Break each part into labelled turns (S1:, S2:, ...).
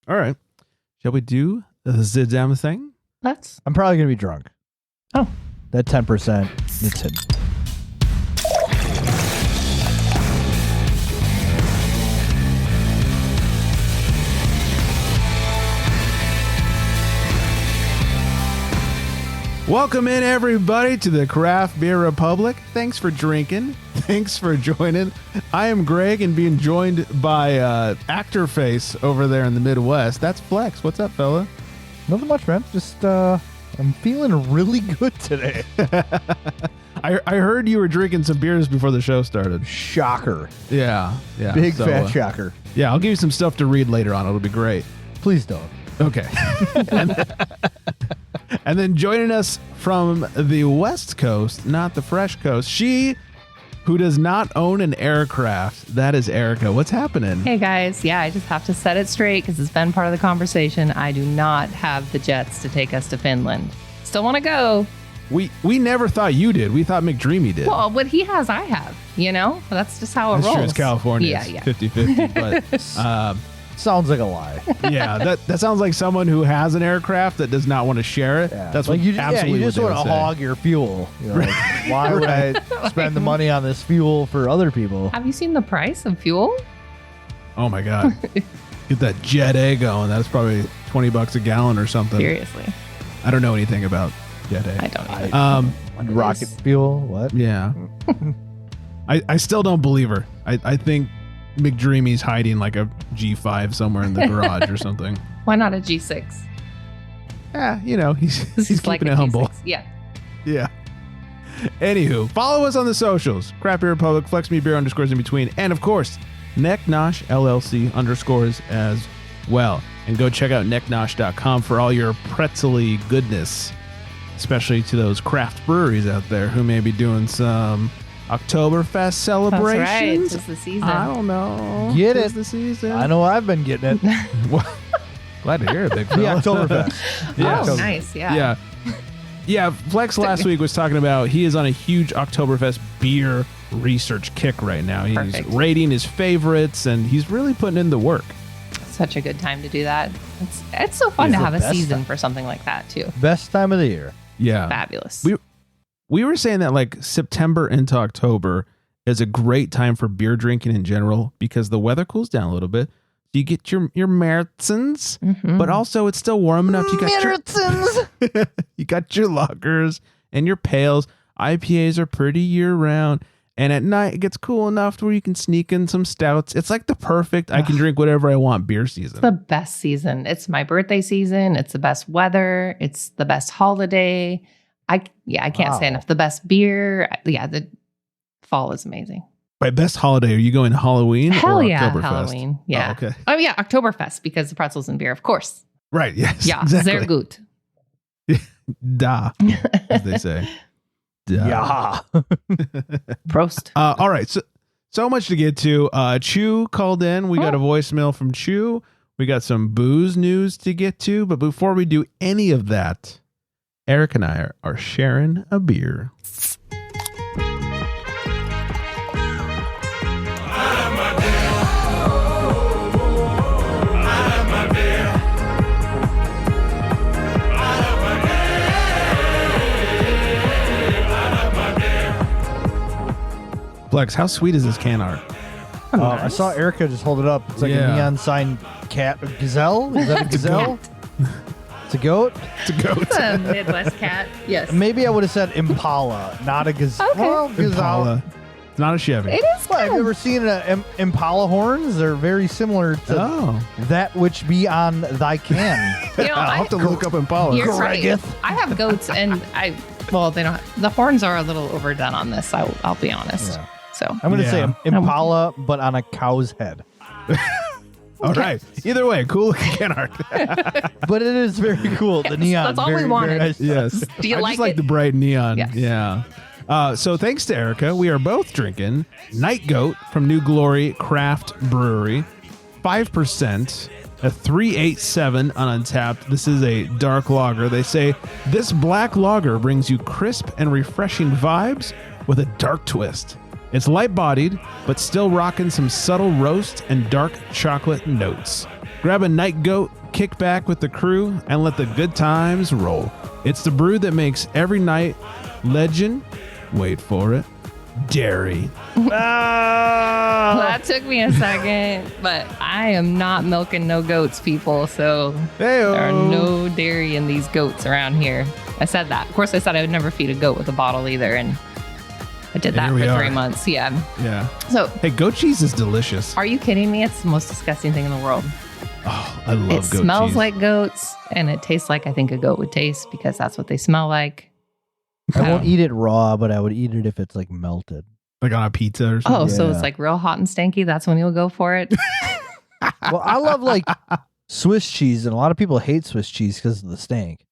S1: All right. Shall we do the damn thing?
S2: Let's.
S3: I'm probably going to be drunk.
S2: Oh.
S3: That 10%, it's hidden.
S1: Welcome in, everybody, to the Craft Beer Republic. Thanks for drinking. Thanks for joining. I am Greg, and being joined by Actor Face over there in the Midwest. That's Flex. What's up, fella?
S3: Nothing much, man. Just, I'm feeling really good today.
S1: I heard you were drinking some beers before the show started.
S3: Shocker.
S1: Yeah.
S3: Big fat shocker.
S1: Yeah, I'll give you some stuff to read later on. It'll be great.
S3: Please don't.
S1: Okay. And then joining us from the West Coast, not the Fresh Coast, she who does not own an aircraft, that is Erica. What's happening?
S2: Hey, guys. Yeah, I just have to set it straight because it's been part of the conversation. I do not have the jets to take us to Finland. Still want to go.
S1: We never thought you did. We thought McDreamy did.
S2: Well, what he has, I have. You know? That's just how it
S1: That's
S2: rolls.
S1: true. It's California.
S2: Yeah,
S1: It's 50-50. But
S3: Sounds like a lie.
S1: yeah, that sounds like someone who has an aircraft that does not want to share it.
S3: Yeah.
S1: That's
S3: like
S1: what
S3: you
S1: absolutely
S3: just
S1: what they
S3: want to
S1: would say.
S3: hog your fuel. You know, like, why would I spend the money on this fuel for other people?
S2: Have you seen the price of fuel?
S1: Oh my God. Get that Jet A going. That's probably $20 a gallon or something.
S2: Seriously.
S1: I don't know anything about Jet A.
S2: I don't either.
S3: Rocket fuel? What?
S1: Yeah. I still don't believe her. I think McDreamy's hiding like a G5 somewhere in the garage or something.
S2: Why not a G6?
S1: Yeah, you know, he's
S2: Just
S1: keeping
S2: like
S1: it
S2: a
S1: humble.
S2: G6. Yeah.
S1: Yeah. Anywho, follow us on the socials. Craft Beer Republic, Flex Me Beer _ in between, and of course, Necknosh LLC _ as well. And go check out necknosh.com for all your pretzely goodness, especially to those craft breweries out there who may be doing some Oktoberfest celebrations.
S2: That's right. It's the season.
S1: I don't know.
S3: Get
S1: Tis
S3: it.
S1: the season.
S3: I know I've been getting it.
S1: Glad to hear it, big
S3: The
S1: fella.
S3: Oktoberfest.
S1: Yeah.
S2: Oh, nice. Yeah.
S1: Yeah. Yeah, Flex last week was talking about he is on a huge Oktoberfest beer research kick right now. He's
S2: Perfect.
S1: rating his favorites, and he's really putting in the work.
S2: Such a good time to do that. It's so fun
S3: It's
S2: to
S3: the
S2: have a
S3: best
S2: season
S3: time.
S2: for something like that, too.
S3: Best time of the year.
S1: Yeah.
S2: Fabulous.
S1: We were saying that like September into October is a great time for beer drinking in general because the weather cools down a little bit. You get your Märtzens, but also it's still warm enough. You got you got your lagers and your pales. IPAs are pretty year round. And at night, it gets cool enough to where you can sneak in some stouts. It's like the perfect, I can drink whatever I want beer season.
S2: the best season. It's my birthday season. It's the best weather. It's the best holiday. I can't say
S3: Wow.
S2: enough. The best beer. Yeah, the fall is amazing.
S1: By best holiday, are you going Halloween
S2: Hell
S1: or
S2: yeah,
S1: Oktoberfest?
S2: Halloween. Yeah.
S1: Oh, okay.
S2: Oh yeah, Oktoberfest because the pretzels and beer, of course.
S1: Right, yes.
S2: Yeah,
S1: exactly.
S2: sehr gut.
S1: Da, as they say. Da.
S3: Yeah.
S2: Prost.
S1: All right, so much to get to. Chew called in. We got a voicemail from Chew. We got some booze news to get to. But before we do any of that, Eric and I are sharing a beer. Flex, how sweet is this can art?
S3: I saw Erica just hold it up. It's like
S1: Yeah.
S3: a neon sign cat. Gazelle? Is that a gazelle? It's a goat?
S1: It's a goat.
S2: It's a Midwest cat. Yes.
S3: Maybe I would have said Impala, not a gazelle.
S2: Okay.
S3: Well, gazelle.
S1: Impala. It's not a Chevy.
S2: It is
S3: Well, have you
S2: good.
S3: ever seen Impala horns? They're very similar to
S1: Oh.
S3: that which be on thy can.
S2: You know,
S1: I'll have to look up Impala.
S2: You're right.
S3: Correct.
S2: I have goats, and they don't. The horns are a little overdone on this. I'll be honest.
S3: Yeah.
S2: So
S3: I'm going to
S1: Yeah.
S3: say Impala, but on a cow's head.
S1: All right. Either way, cool looking can art.
S3: But it is very cool. The neon.
S2: That's all we
S3: very,
S2: wanted.
S3: Very nice.
S1: Yes.
S2: Do you
S1: I
S2: like
S1: just like
S2: it?
S1: the bright neon.
S2: Yes.
S1: Yeah. So thanks to Erica, we are both drinking Night Goat from New Glory Craft Brewery. 5%, a 387 on Untapped. This is a dark lager. They say this black lager brings you crisp and refreshing vibes with a dark twist. It's light-bodied, but still rocking some subtle roast and dark chocolate notes. Grab a night goat, kick back with the crew, and let the good times roll. It's the brew that makes every night legend. Wait for it. Dairy.
S2: That took me a second, but I am not milking no goats, people. So
S1: Hey-o.
S2: there are no dairy in these goats around here. I said that. Of course, I said I would never feed a goat with a bottle either, and I did that
S1: Here we
S2: for
S1: are.
S2: 3 months. Yeah.
S1: Yeah.
S2: So,
S1: Hey, goat cheese is delicious.
S2: are you kidding me? It's the most disgusting thing in the world.
S1: Oh, I love
S2: It
S1: goat
S2: smells
S1: cheese.
S2: like goats, and it tastes like I think a goat would taste because that's what they smell like.
S3: I won't eat it raw, but I would eat it if it's like melted.
S1: Like on a pizza or something.
S2: Oh, so
S3: Yeah.
S2: it's like real hot and stanky. That's when you'll go for it.
S3: Well, I love like Swiss cheese, and a lot of people hate Swiss cheese because of the stank.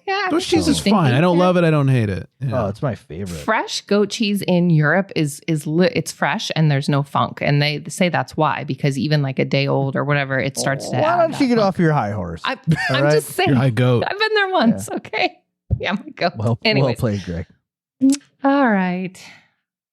S2: Yeah,
S1: Goat cheese is
S2: stinky.
S1: fine. I don't love it. I don't hate it. Yeah.
S3: Oh, it's my favorite.
S2: Fresh goat cheese in Europe it's fresh and there's no funk, and they say that's why, because even like a day old or whatever, it starts to.
S3: Why
S2: add
S3: don't
S2: that
S3: you get
S2: funk.
S3: off your high horse?
S2: I'm
S3: right?
S2: just saying.
S1: Your high goat.
S2: I've been there once. Okay. Yeah, my goat.
S3: Well
S2: Anyways,
S3: played, Greg.
S2: all right.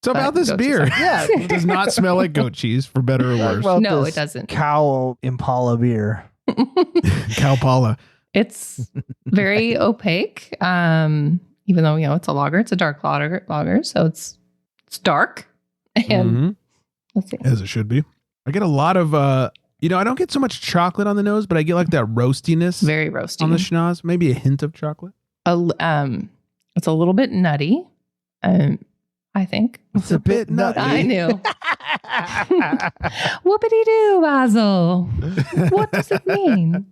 S1: So about this
S2: goat
S1: beer.
S2: cheese.
S3: Yeah.
S1: It does not smell like goat cheese, for better or
S3: Talk
S1: worse.
S3: about
S2: No,
S3: this
S2: it doesn't.
S3: Cow Impala beer.
S1: Cowpala.
S2: It's very opaque. Even though it's a lager, it's a dark lager, so it's dark. And
S1: Mhm.
S2: let's see.
S1: As it should be. I get a lot of I don't get so much chocolate on the nose, but I get like that roastiness
S2: Very roasty.
S1: on the schnoz. Maybe a hint of chocolate.
S2: It's a little bit nutty. I think.
S1: It's a bit nutty.
S2: I knew. Whoopity doo, Basil. What does it mean?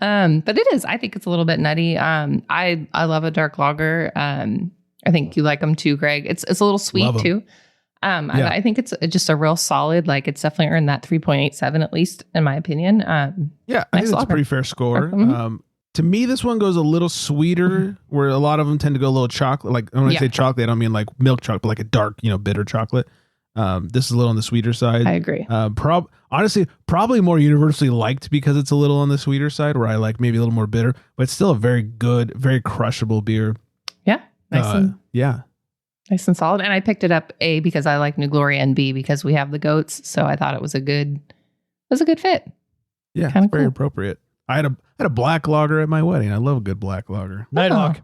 S2: But it is. I think it's a little bit nutty. I love a dark lager. I think you like them too, Greg. It's a little sweet
S1: Love 'em.
S2: too.
S1: Yeah.
S2: I think it's just a real solid. Like it's definitely earned that 3.87 at least, in my opinion.
S1: Yeah, I
S2: Nice
S1: think that's a
S2: lager.
S1: pretty fair score.
S2: Mhm.
S1: To me, this one goes a little sweeter, where a lot of them tend to go a little chocolate. Like when I
S2: Yeah.
S1: say chocolate, I don't mean like milk chocolate, but like a dark, bitter chocolate. This is a little on the sweeter side.
S2: I agree.
S1: Honestly, probably more universally liked because it's a little on the sweeter side, where I like maybe a little more bitter, but it's still a very good, very crushable beer.
S2: Yeah,
S1: Yeah.
S2: nice and solid. And I picked it up A because I like New Glory, and B because we have the goats. So I thought it was a good fit.
S1: Yeah,
S2: Kinda
S1: it's very
S2: cool.
S1: appropriate. I had a black lager at my wedding. I love a good black lager.
S3: Nighthawk.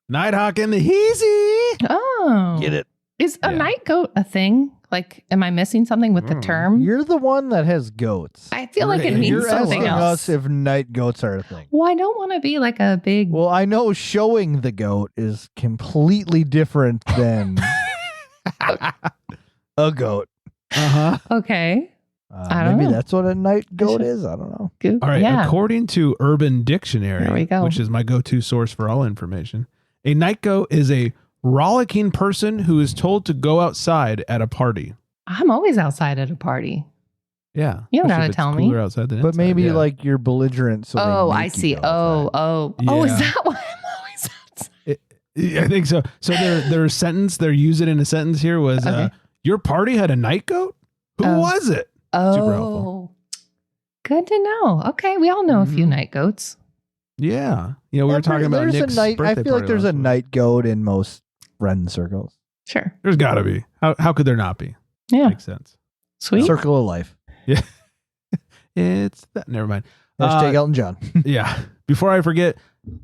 S1: Nighthawk and the Heezy.
S2: Oh,
S3: Get it?
S2: Is a
S1: Yeah.
S2: night goat a thing? Like, am I missing something with the term?
S3: You're the one that has goats.
S2: I feel like it
S1: Right.
S2: means
S3: You're
S2: something
S3: asking
S2: else.
S3: us if night goats are a thing.
S2: Well, I don't want to be like a big.
S3: Well, I know showing the goat is completely different than a goat.
S1: Uh-huh.
S2: Okay. I don't
S3: Maybe
S2: know.
S3: that's what a night goat
S2: should-
S3: is. I don't know.
S2: Good.
S1: All right.
S2: Yeah.
S1: According to Urban Dictionary,
S2: There we go.
S1: which is my go-to source for all information, a night goat is a rollicking person who is told to go outside at a party.
S2: I'm always outside at a party.
S1: Yeah.
S2: You don't
S1: Especially
S2: gotta
S1: if it's
S2: tell me.
S1: cooler outside than
S3: But
S1: inside,
S3: maybe
S1: yeah.
S3: like you're belligerent. So
S2: Oh,
S3: they
S2: I
S3: make you
S2: see.
S3: go
S2: Oh,
S3: outside.
S2: is
S1: Yeah.
S2: that why I'm always outside?
S1: I think so. So their sentence, they're using in a sentence here was,
S2: Okay.
S1: your party had a night goat? Who
S2: Oh.
S1: was it? Super helpful.
S2: Oh, good to know. Okay, we all know a few
S1: Mhm.
S2: night goats.
S1: Yeah. We were talking about
S3: There's
S1: Nick's
S3: a night. I
S1: birthday
S3: feel like
S1: party
S3: there's a
S1: last week.
S3: night goat in most friend circles.
S2: Sure.
S1: There's got to be. How could there not be?
S2: Yeah.
S1: Makes sense.
S2: Sweet.
S3: Circle of life.
S1: Yeah. It's that. Never mind.
S3: Hashtag Elton John.
S1: Yeah. Before I forget,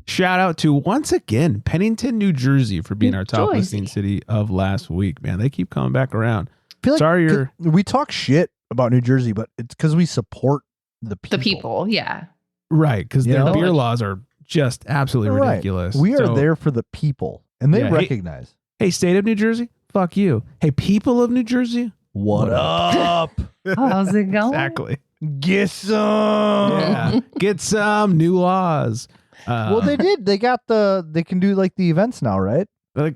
S1: shout out to once again Pennington, New Jersey for being our top
S2: Jersey.
S1: listening city of last week. Man, they keep coming back around.
S3: I feel like
S1: Sorry, you're-
S3: we talk shit about New Jersey, but it's because we support the people.
S2: The people. Yeah.
S1: Right, because
S3: You
S1: their
S3: know?
S1: beer laws are just absolutely
S3: Right.
S1: ridiculous.
S3: We are
S1: So,
S3: there for the people, and they
S1: Yeah, hey-
S3: recognize.
S1: Hey, state of New Jersey, fuck you. Hey, people of New Jersey,
S3: What up?
S2: How's it going?
S1: exactly.
S3: Get some.
S1: Yeah, get some new laws.
S3: Well, they did. They got they can do like the events now, right?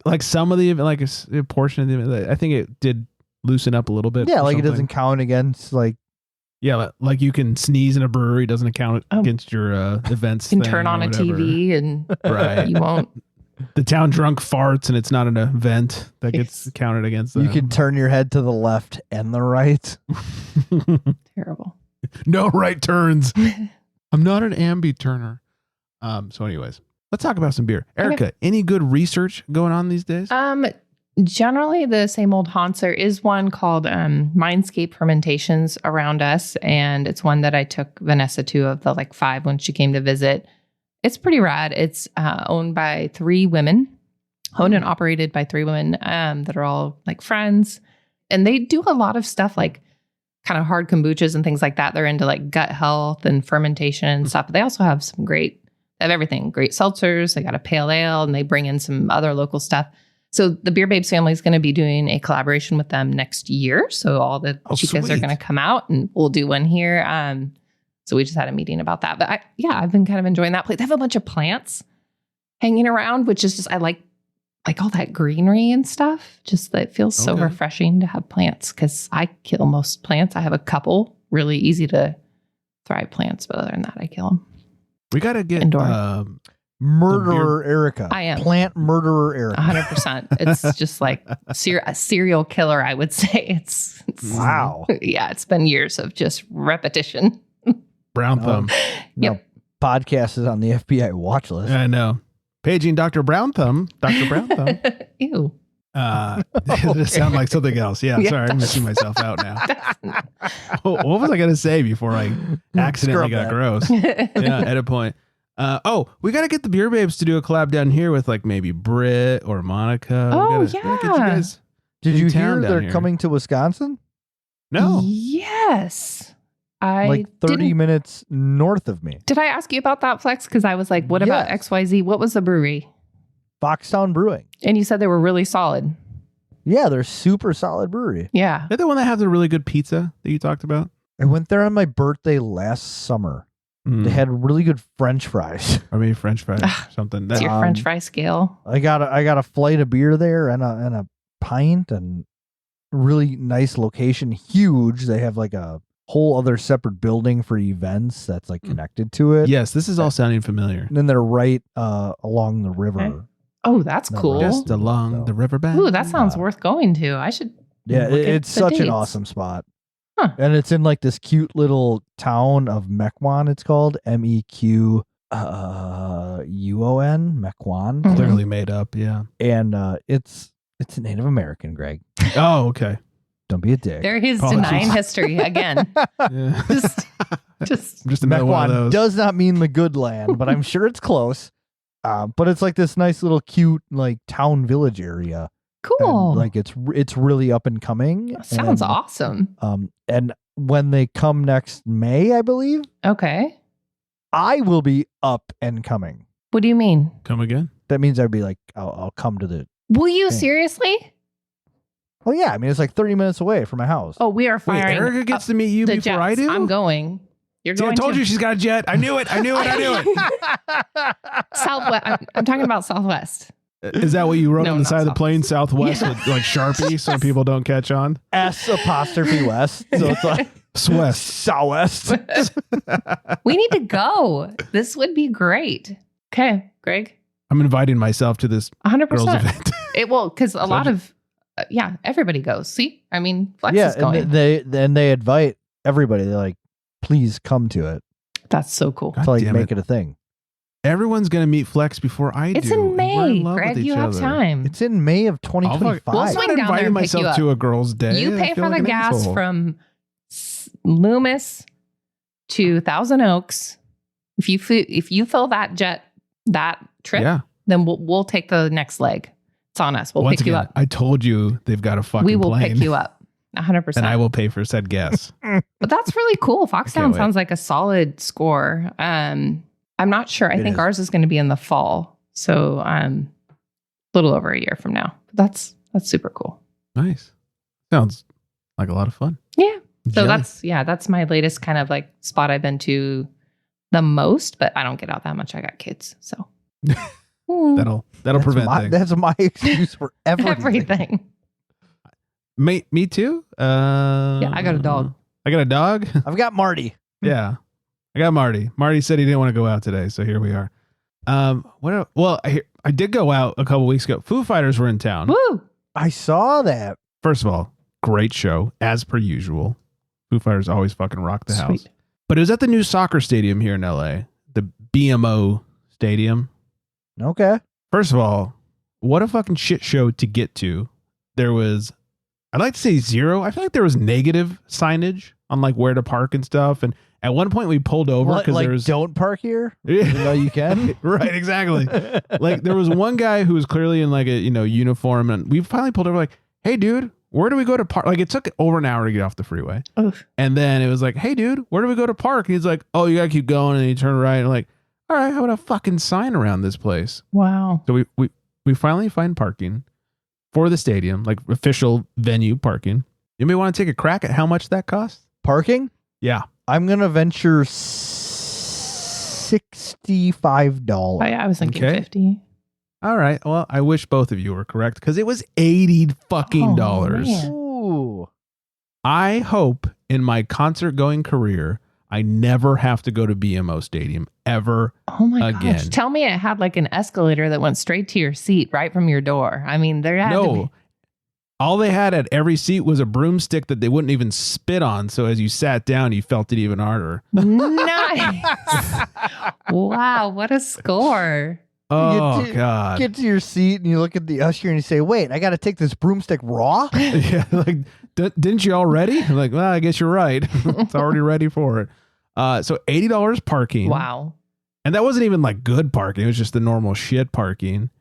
S1: like some of the like a portion of the event. I think it did loosen up a little bit.
S3: Yeah,
S1: or
S3: like it
S1: something.
S3: doesn't count against like.
S1: Yeah, like you can sneeze in a brewery, doesn't count
S2: Oh.
S1: against your events.
S2: You can
S1: thing
S2: turn
S1: or
S2: on a
S1: whatever.
S2: TV and
S1: Right.
S2: you won't.
S1: The town drunk farts and it's not an event that gets
S2: Yes.
S1: counted against them.
S3: You can turn your head to the left and the right.
S2: Terrible.
S1: No right turns. I'm not an ambi turner. So anyways, let's talk about some beer. Erica, any good research going on these days?
S2: Generally the same old haunts. There is one called Mindscape Fermentations around us, and it's one that I took Vanessa to of the like 5 when she came to visit. It's pretty rad. It's owned by 3 women, owned and operated by 3 women that are all like friends, and they do a lot of stuff like kind of hard kombuchas and things like that. They're into like gut health and fermentation and stuff. But they also have they have everything. Great seltzers. They got a pale ale, and they bring in some other local stuff. So the Beer Babes family is going to be doing a collaboration with them next year. So all the chicas are going to come out, and we'll do one here. So we just had a meeting about that. But I've been kind of enjoying that place. They have a bunch of plants hanging around, which is just, I like all that greenery and stuff. Just it feels so refreshing to have plants, because I kill most plants. I have a couple really easy to thrive plants, but other than that, I kill them.
S1: We got to get
S3: Murderer Erica.
S2: I am.
S3: Plant murderer Erica.
S2: 100%. It's just like a serial killer, I would say. It's
S3: wow.
S2: Yeah, it's been years of just repetition.
S1: Brown thumb.
S3: No, podcast is on the FBI watch list.
S1: I know. Paging Dr. Brown Thumb. Dr. Brown Thumb.
S2: Ew.
S1: It sound like something else. Yeah, sorry, I'm missing myself out now. What was I going to say before I accidentally got gross? Yeah, edit point. We got to get the Beer Babes to do a collab down here with like maybe Britt or Monica.
S2: Oh,
S1: Get you guys
S3: Did you hear
S1: down
S3: they're
S1: here.
S3: coming to Wisconsin?
S1: No.
S2: Yes. I
S3: like 30 minutes north of me.
S2: Did I ask you about that, Flex? Because I was like, what about XYZ? What was the brewery?
S3: Foxtown Brewing.
S2: And you said they were really solid.
S3: Yeah, they're super solid brewery.
S2: Yeah.
S1: They're the one that has the really good pizza that you talked about?
S3: I went there on my birthday last summer. They had really good French fries.
S1: Or maybe French fries or something.
S2: It's your French fry scale.
S3: I got a flight of beer there and a pint, and really nice location. Huge. They have like a whole other separate building for events that's like connected to it.
S1: Yes, this is all sounding familiar.
S3: And then they're right along the river.
S2: Okay. Oh, that's cool.
S1: Just along the riverbank.
S2: Ooh, that sounds worth going to. I should.
S3: Yeah, it's such an awesome spot. Huh. And it's in like this cute little town of Mequon, it's called. MEQUON, Mequon.
S1: Clearly made up, yeah.
S3: And it's Native American, Greg.
S1: Oh, okay.
S3: Don't be a dick.
S2: There he's denying history again.
S1: Yeah.
S2: just
S1: another one of
S3: Mequon
S1: those.
S3: does not mean the good land, but I'm sure it's close. But it's like this nice little cute like town village area.
S2: Cool.
S3: And, like it's really up and coming.
S2: Sounds awesome.
S3: And when they come next May, I believe.
S2: Okay.
S3: I will be up and coming.
S2: What do you mean?
S1: Come again?
S3: That means I'd be like, I'll come to the.
S2: Will you
S3: thing.
S2: Seriously?
S3: Oh yeah, I mean it's like 30 minutes away from my house.
S2: Oh, we are firing.
S1: Wait, Erica gets to meet you before
S2: jets.
S1: I do?
S2: I'm going. You're going.
S1: I told you she's got a jet. I knew it.
S2: Southwest. I'm talking about Southwest.
S1: Is that what you wrote
S2: No,
S1: on the
S2: not
S1: side of the plane, Southwest,
S2: Yeah.
S1: with like Sharpie so people don't catch on?
S3: S''West. So it's like
S1: Swest.
S3: Southwest.
S2: We need to go. This would be great. Okay, Greg.
S1: I'm inviting myself to this
S2: 100%.
S1: girls event.
S2: It will, because a lot of everybody goes. See, I mean, Flex is going.
S3: And they invite everybody. They're like, please come to it.
S2: That's so cool.
S1: God
S3: to like
S1: damn
S3: make
S1: it.
S3: it a thing.
S1: Everyone's gonna meet Flex before I do.
S2: It's in
S1: and we're
S2: May,
S1: love
S2: Greg.
S1: with
S2: You
S1: each
S2: have
S1: other.
S2: time.
S3: It's in May of 2025.
S2: We'll
S1: I'm
S2: swing
S1: not
S2: down there
S1: inviting
S2: and pick you
S1: myself
S2: up.
S1: to a girls' day.
S2: You
S1: I
S2: pay
S1: feel
S2: for
S1: like
S2: the
S1: an
S2: gas
S1: asshole.
S2: from Loomis to Thousand Oaks. If you fill that trip, then we'll take the next leg. It's on us. We'll
S1: Once
S2: pick you
S1: again,
S2: up.
S1: I told you they've got a fucking
S2: We will
S1: plane.
S2: pick you up. 100%.
S1: And I will pay for said gas.
S2: But that's really cool. Foxtown
S1: wait.
S2: sounds like a solid score. I'm not sure. I think ours is going to be in the fall. So a little over a year from now. But that's super cool.
S1: Nice. Sounds like a lot of fun.
S2: Yeah. So
S1: Jelly.
S2: that's my latest kind of like spot I've been to the most, but I don't get out that much. I got kids. So
S1: That'll prevent things.
S3: That's my excuse for everything.
S1: Me too?
S2: Yeah, I got a dog.
S1: I got a dog?
S3: I've got Marty.
S1: Yeah. I got Marty. Marty said he didn't want to go out today, so here we are. I did go out a couple weeks ago. Foo Fighters were in town.
S2: Woo!
S3: I saw that.
S1: First of all, great show, as per usual. Foo Fighters always fucking rock the house.
S2: Sweet.
S1: But it was at the new soccer stadium here in LA, the BMO Stadium.
S3: Okay.
S1: First of all, what a fucking shit show to get to. there was, I'd like to say zero. I feel like there was negative signage on like where to park and stuff. And at one point we pulled over because
S3: like,
S1: there was
S3: don't park here. You know you can.
S1: right, exactly. Like there was one guy who was clearly in like a uniform, and we finally pulled over like, hey dude, where do we go to park? Like it took over an hour to get off the freeway.
S2: Oof.
S1: And then it was like, hey dude, where do we go to park? And he's like, oh, you gotta keep going, and you turn right. And like, all right, how about a fucking sign around this place?
S2: Wow.
S1: So we finally find parking for the stadium, like official venue parking. Anybody want to take a crack at how much that costs?
S3: Parking?
S1: Yeah.
S3: I'm gonna venture $65.
S2: Oh, yeah, I was thinking
S1: Okay.
S2: 50.
S1: All right. Well, I wish both of you were correct because it was $80 fucking dollars.
S2: man.
S3: Ooh.
S1: I hope in my concert going career, I never have to go to BMO Stadium ever.
S2: Oh my gosh.
S1: Again.
S2: Tell me it had like an escalator that went straight to your seat right from your door. I mean, there had to
S1: No.
S2: be.
S1: All they had at every seat was a broomstick that they wouldn't even spit on. So as you sat down, you felt it even harder.
S2: Nice. Wow, what a score.
S1: Oh,
S3: You
S1: God.
S3: Get to your seat and you look at the usher and you say, wait, I got to take this broomstick raw?
S1: Yeah, like, didn't you already? I'm like, well, I guess you're right. It's already ready for it. So $80 parking.
S2: Wow.
S1: And that wasn't even like good parking. It was just the normal shit parking.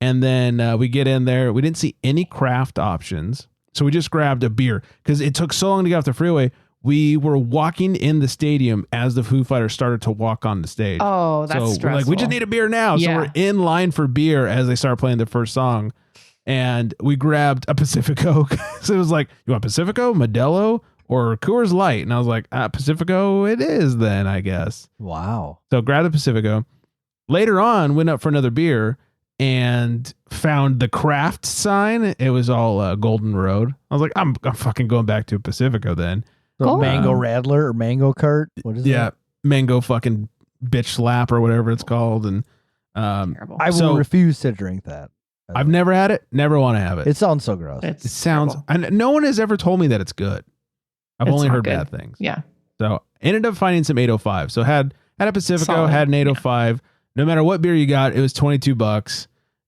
S1: And then we get in there. We didn't see any craft options. So we just grabbed a beer because it took so long to get off the freeway. We were walking in the stadium as the Foo Fighters started to walk on the stage.
S2: Oh, that's
S1: so
S2: stressful.
S1: we're like, we just need a beer now.
S2: Yeah.
S1: So we're in line for beer as they start playing the first song. And we grabbed a Pacifico. So it was like, you want Pacifico, Modelo, or Coors Light? And I was like, Pacifico it is then, I guess.
S3: Wow.
S1: So grabbed the Pacifico. Later on, went up for another beer and found the craft sign. It was all Golden Road. I was like, I'm fucking going back to a Pacifico then.
S3: So
S2: Cool.
S3: mango rattler or mango cart? What is
S1: Yeah,
S3: that?
S1: mango fucking bitch slap or whatever it's called. And
S2: Terrible.
S3: I will
S1: So-
S3: refuse to drink that.
S1: I've never had it. Never want to have it.
S3: It sounds so gross.
S1: It sounds, and no one has ever told me that it's good. I've
S2: It's
S1: only
S2: not
S1: heard
S2: good.
S1: bad things.
S2: Yeah.
S1: So ended up finding some 805. So had a Pacifico,
S2: Solid.
S1: had an 805. No matter what beer you got, it was $22.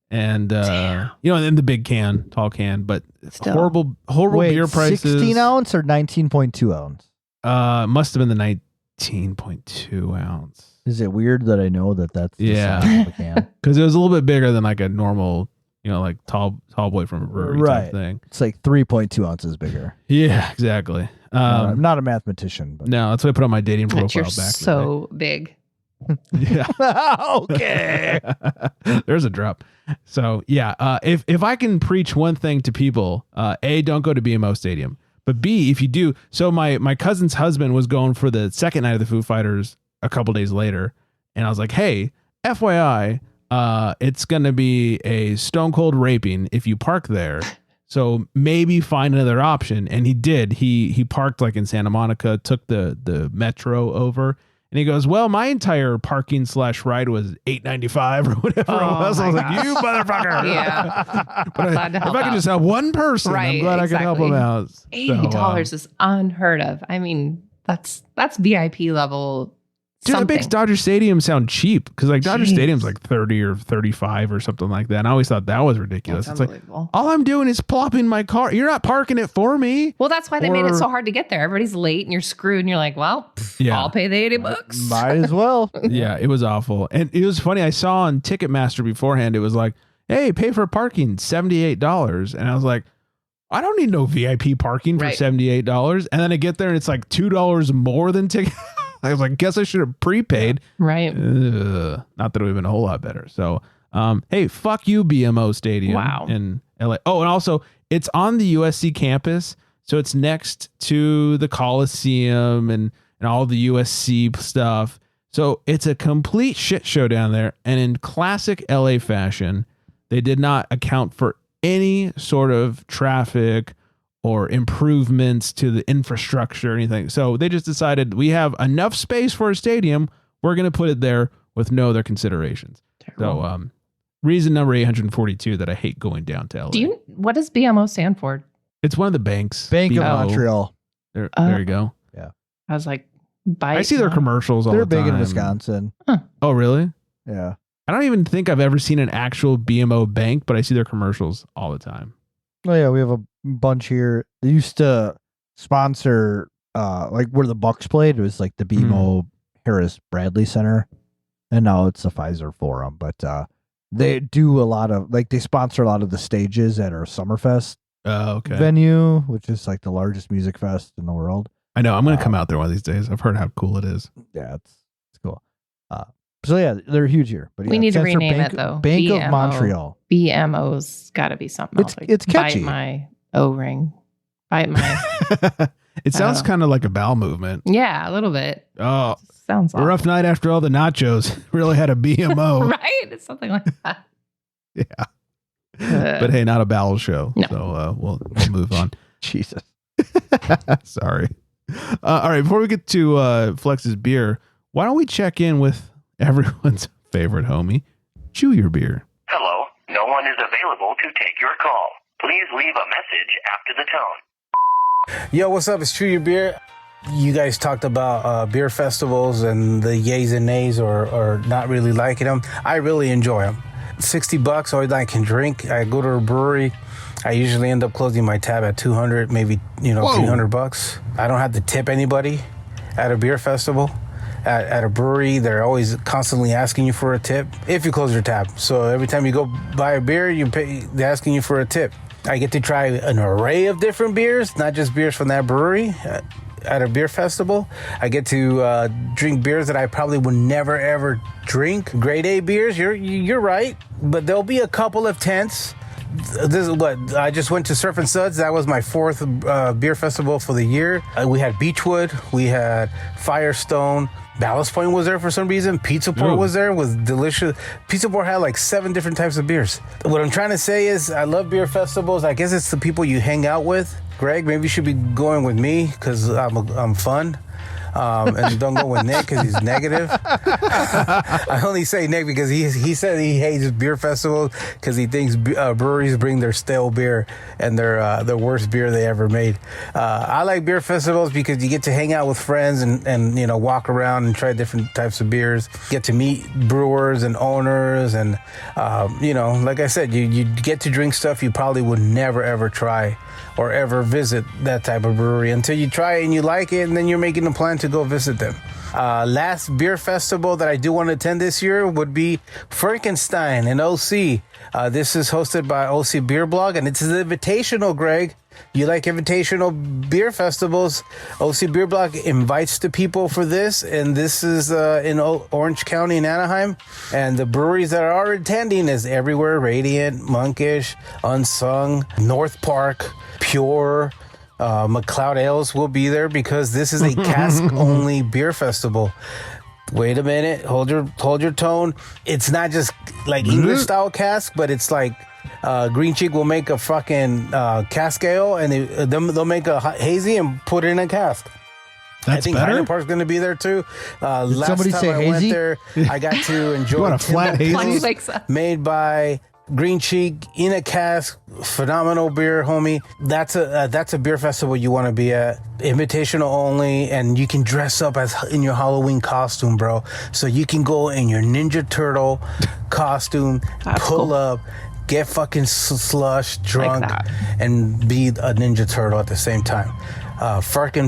S1: And
S2: Damn.
S1: in the big can, tall can, but
S2: Still.
S1: horrible
S3: Wait,
S1: beer prices.
S3: 16 ounce or 19.2 ounce?
S1: Must have been the 19.2 ounce.
S3: Is it weird that I know that that's the
S1: Yeah.
S3: size of a can?
S1: Because it was a little bit bigger than like a normal, like tall boy from a brewery
S3: Right.
S1: type thing.
S3: It's like 3.2 ounces bigger.
S1: Yeah, exactly.
S3: I'm not a mathematician, but
S1: No, that's what I put on my dating
S2: But
S1: profile
S2: you're
S1: back.
S2: so big.
S1: Yeah.
S3: okay.
S1: There's a drop. So yeah, if I can preach one thing to people, A, don't go to BMO Stadium. But B, if you do, so my cousin's husband was going for the second night of the Foo Fighters a couple days later, and I was like, hey, FYI, it's gonna be a stone cold raping if you park there. So maybe find another option. And he did. He parked like in Santa Monica, took the metro over. And he goes, well, my entire parking / ride was $8.95 or whatever it was. I was like, you motherfucker.
S2: Yeah.
S1: But
S2: Glad to
S1: if
S2: help
S1: I could
S2: out.
S1: just have one person, I'm
S2: Right,
S1: glad I could help
S2: exactly.
S1: him out.
S2: $80 is unheard of. I mean, that's VIP level.
S1: Dude, that
S2: something.
S1: makes Dodger Stadium sound cheap because like Dodger
S2: Jeez.
S1: Stadium's like 30 or 35 or something like that. And I always thought that was ridiculous.
S2: That's
S1: It's like,
S2: unbelievable.
S1: all I'm doing is plopping my car. You're not parking it for me.
S2: Well, that's why they made it
S1: Or-
S2: so hard to get there. Everybody's late and you're screwed and you're like, well,
S1: Yeah.
S2: I'll pay the $80.
S3: Might as well.
S1: Yeah, it was awful. And it was funny. I saw on Ticketmaster beforehand, it was like, hey, pay for parking, $78. And I was like, I don't need no VIP parking for
S2: Right.
S1: $78. And then I get there and it's like $2 more than ticket. I was like, guess I should have prepaid.
S2: Right.
S1: Not that it would have been a whole lot better. So, hey, fuck you, BMO Stadium.
S2: Wow.
S1: In LA. Oh, and also it's on the USC campus. So it's next to the Coliseum and all the USC stuff. So it's a complete shit show down there. And in classic LA fashion, they did not account for any sort of traffic or improvements to the infrastructure or anything. So they just decided we have enough space for a stadium. We're going to put it there with no other considerations.
S2: Terrible.
S1: So reason number 842 that I hate going down to LA.
S2: What does BMO stand for?
S1: It's one of the banks.
S3: Bank of
S1: BMO.
S3: Montreal.
S1: There you go.
S2: I was like, bite.
S1: I see their commercials all
S3: They're
S1: the time.
S3: big in Wisconsin.
S1: Oh, really?
S3: Yeah.
S1: I don't even think I've ever seen an actual BMO bank, but I see their commercials all the time.
S3: Oh yeah, we have a bunch here. They used to sponsor like where the Bucks played. It was like the BMO Harris Bradley Center, and now it's the Pfizer Forum. But they do a lot of like they sponsor a lot of the stages at our Summerfest venue, which is like the largest music fest in the world.
S1: I know. I'm going to come out there one of these days. I've heard how cool it is.
S3: Yeah, it's cool. So yeah, they're huge here. But
S2: we need to rename it though.
S3: Bank of Montreal.
S2: BMO's got to be something else.
S3: It's catchy.
S2: Bite my O-ring. Bite my.
S1: It sounds kind of like a bowel movement.
S2: Yeah, a little bit.
S1: Oh,
S2: sounds
S1: a rough night after all the nachos. Really had a BMO.
S2: Right? It's something like that.
S1: Yeah. But hey, not a bowel show.
S2: No.
S1: So we'll move on.
S3: Jesus.
S1: Sorry. All right. Before we get to Flex's beer, why don't we check in with everyone's favorite homie, Chew Your Beer.
S4: Hello. No one is available to take your call. Please leave a message after the tone.
S5: Yo, what's up? It's Chew Your Beer. You guys talked about beer festivals and the yays and nays or not really liking them. I really enjoy them. $60, all I can drink. I go to a brewery. I usually end up closing my tab at $200, maybe $300. I don't have to tip anybody at a beer festival. At a brewery, they're always constantly asking you for a tip if you close your tab. So every time you go buy a beer, they're asking you for a tip. I get to try an array of different beers, not just beers from that brewery at a beer festival. I get to drink beers that I probably would never ever drink. Grade A beers, you're right, but there'll be a couple of tents. This is what I just went to Surf and Suds. That was my fourth beer festival for the year. We had Beechwood, we had Firestone. Ballast Point was there for some reason. Pizza Port was there, was delicious. Pizza Port had like 7 different types of beers. What I'm trying to say is I love beer festivals. I guess it's the people you hang out with. Greg, maybe you should be going with me because I'm fun. And don't go with Nick because he's negative. I only say Nick because he said he hates beer festivals because he thinks breweries bring their stale beer and their the worst beer they ever made. I like beer festivals because you get to hang out with friends and walk around and try different types of beers. Get to meet brewers and owners and like I said, you get to drink stuff you probably would never ever try or ever visit that type of brewery until you try it and you like it, and then you're making a plan to go visit them. Last beer festival that I do want to attend this year would be Frankenstein in OC. This is hosted by OC Beer Blog, and it's an invitational, Greg. You like invitational beer festivals? OC Beer Blog invites the people for this, and this is in Orange County in Anaheim. And the breweries that are attending is Everywhere, Radiant, Monkish, Unsung, North Park, Pure, McLeod Ales will be there because this is a cask-only beer festival. Wait a minute, hold your tone. It's not just like English style cask, but it's like Green Cheek will make a fucking cask ale, and they'll make a hazy and put it in a cask.
S1: That's
S5: I think
S1: better?
S5: Highland Park's going to be there too. Last
S3: somebody
S5: time
S3: say
S5: I
S3: hazy?
S5: went there, I got to enjoy
S1: You want a flat
S5: Timber
S1: hazy?
S5: Pils made by Green Cheek in a cask. Phenomenal beer, homie. That's a beer festival you want to be at. Invitational only, and you can dress up as in your Halloween costume, bro. So you can go in your Ninja Turtle costume, pull up, get fucking slush, drunk, and be a Ninja Turtle at the same time.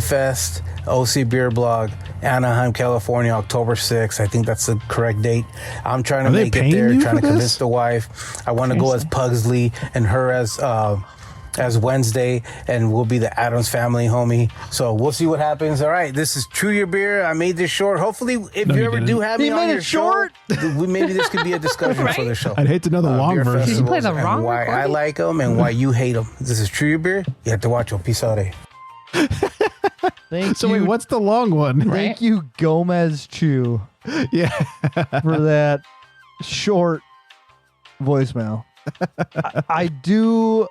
S5: Fest, OC Beer Blog, Anaheim, California, October 6th. I think that's the correct date. I'm trying to make it there, trying to convince the wife. I want to go as Pugsley and her as Wednesday, and we'll be the Adams family, homie. So we'll see what happens. All right, this is Chew Your Beer. I made this short. Hopefully, if you ever do have me on your show, maybe this could be a discussion for the show.
S1: I'd hate to know the long version.
S2: Did you play the wrong
S5: why
S2: recording?
S5: I like them and why you hate them. This is Chew Your Beer. You have to watch them. Peace out, eh?
S3: Thank
S1: So
S3: you.
S1: wait, what's the long one?
S3: Thank you, Gomez Chew,
S1: Yeah.
S3: for that short voicemail. I do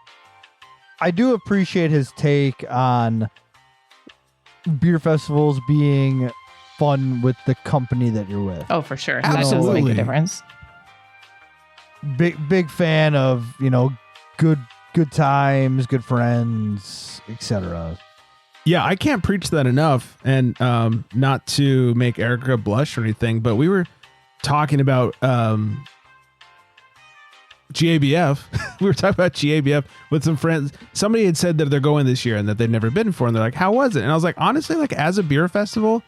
S3: appreciate his take on beer festivals being fun with the company that you're with.
S2: Oh, for sure. That does
S1: Absolutely.
S2: make a difference.
S3: Big fan of, good times, good friends, etc.
S1: Yeah, I can't preach that enough, and not to make Erica blush or anything, but we were talking about GABF. We were talking about GABF with some friends. Somebody had said that they're going this year and that they'd never been before. And they're like, how was it? And I was like, honestly, like as a beer festival,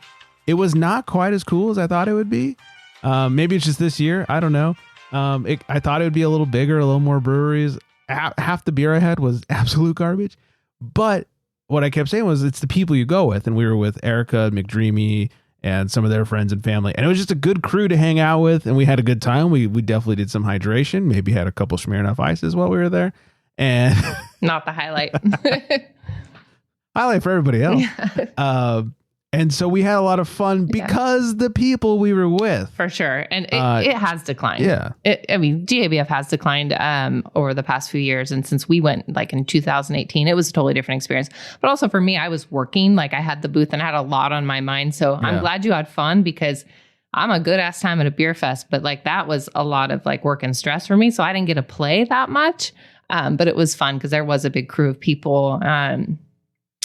S1: it was not quite as cool as I thought it would be. Maybe it's just this year. I don't know. I thought it would be a little bigger, a little more breweries. Half the beer I had was absolute garbage. But what I kept saying was it's the people you go with. And we were with Erica, McDreamy, and some of their friends and family. And it was just a good crew to hang out with. And we had a good time. We definitely did some hydration. Maybe had a couple Smirnoff Ices while we were there. And
S2: not the highlight.
S1: Highlight for everybody else.
S2: Yeah.
S1: And so we had a lot of fun because the people we were with.
S2: For sure. And it has declined.
S1: Yeah.
S2: GABF has declined over the past few years. And since we went like in 2018, it was a totally different experience. But also for me, I was working, like I had the booth and I had a lot on my mind. So I'm glad you had fun because I'm a good ass time at a beer fest. But like that was a lot of like work and stress for me. So I didn't get to play that much. But it was fun because there was a big crew of people.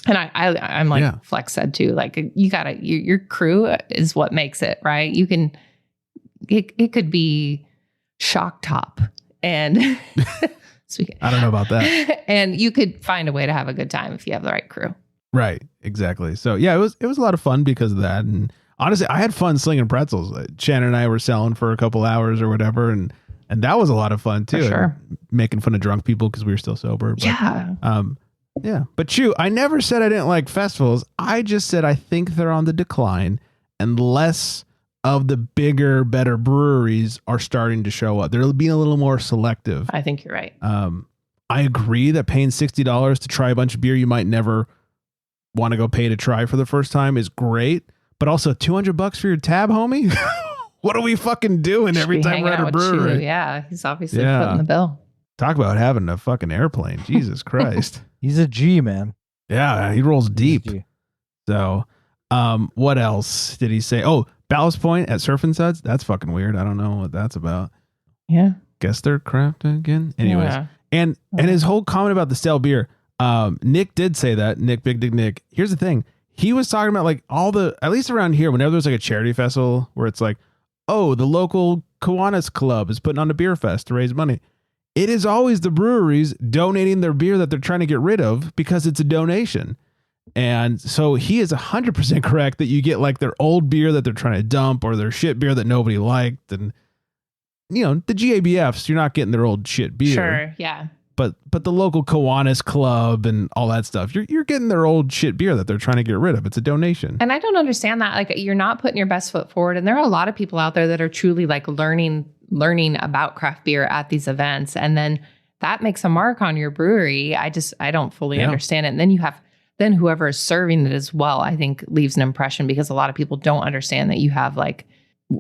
S2: And I'm like Flex said too, like you gotta, your crew is what makes it, right? You can, it could be shock top and
S1: I don't know about that.
S2: And you could find a way to have a good time if you have the right crew.
S1: Right. Exactly. So yeah, it was a lot of fun because of that. And honestly, I had fun slinging pretzels. Shannon and I were selling for a couple hours or whatever. And that was a lot of fun too.
S2: For sure.
S1: Making fun of drunk people because we were still sober. But,
S2: yeah.
S1: Yeah. But I never said I didn't like festivals. I just said I think they're on the decline and less of the bigger, better breweries are starting to show up. They're being a little more selective.
S2: I think you're right.
S1: I agree that paying $60 to try a bunch of beer you might never want to go pay to try for the first time is great. But also $200 for your tab, homie? What are we fucking doing every time we're at a brewery?
S2: Yeah. He's obviously footing the bill.
S1: Talk about having a fucking airplane. Jesus Christ.
S3: He's a G, man.
S1: Yeah, he rolls deep. So, what else did he say? Oh, Ballast Point at Surf and Suds. That's fucking weird. I don't know what that's about.
S2: Yeah.
S1: Guess they're craft again. Anyways, and his whole comment about the stale beer. Nick did say that. Nick, Big Dick Nick. Here's the thing. He was talking about like at least around here, whenever there's like a charity festival where it's like, oh, the local Kiwanis Club is putting on a beer fest to raise money. It is always the breweries donating their beer that they're trying to get rid of because it's a donation. And so he is 100% correct that you get like their old beer that they're trying to dump or their shit beer that nobody liked. And, the GABFs, you're not getting their old shit beer.
S2: Sure, yeah.
S1: But the local Kiwanis Club and all that stuff, you're getting their old shit beer that they're trying to get rid of. It's a donation.
S2: And I don't understand that. Like you're not putting your best foot forward. And there are a lot of people out there that are truly like learning about craft beer at these events. And then that makes a mark on your brewery. I don't fully understand it. And then whoever is serving it as well, I think leaves an impression because a lot of people don't understand that you have like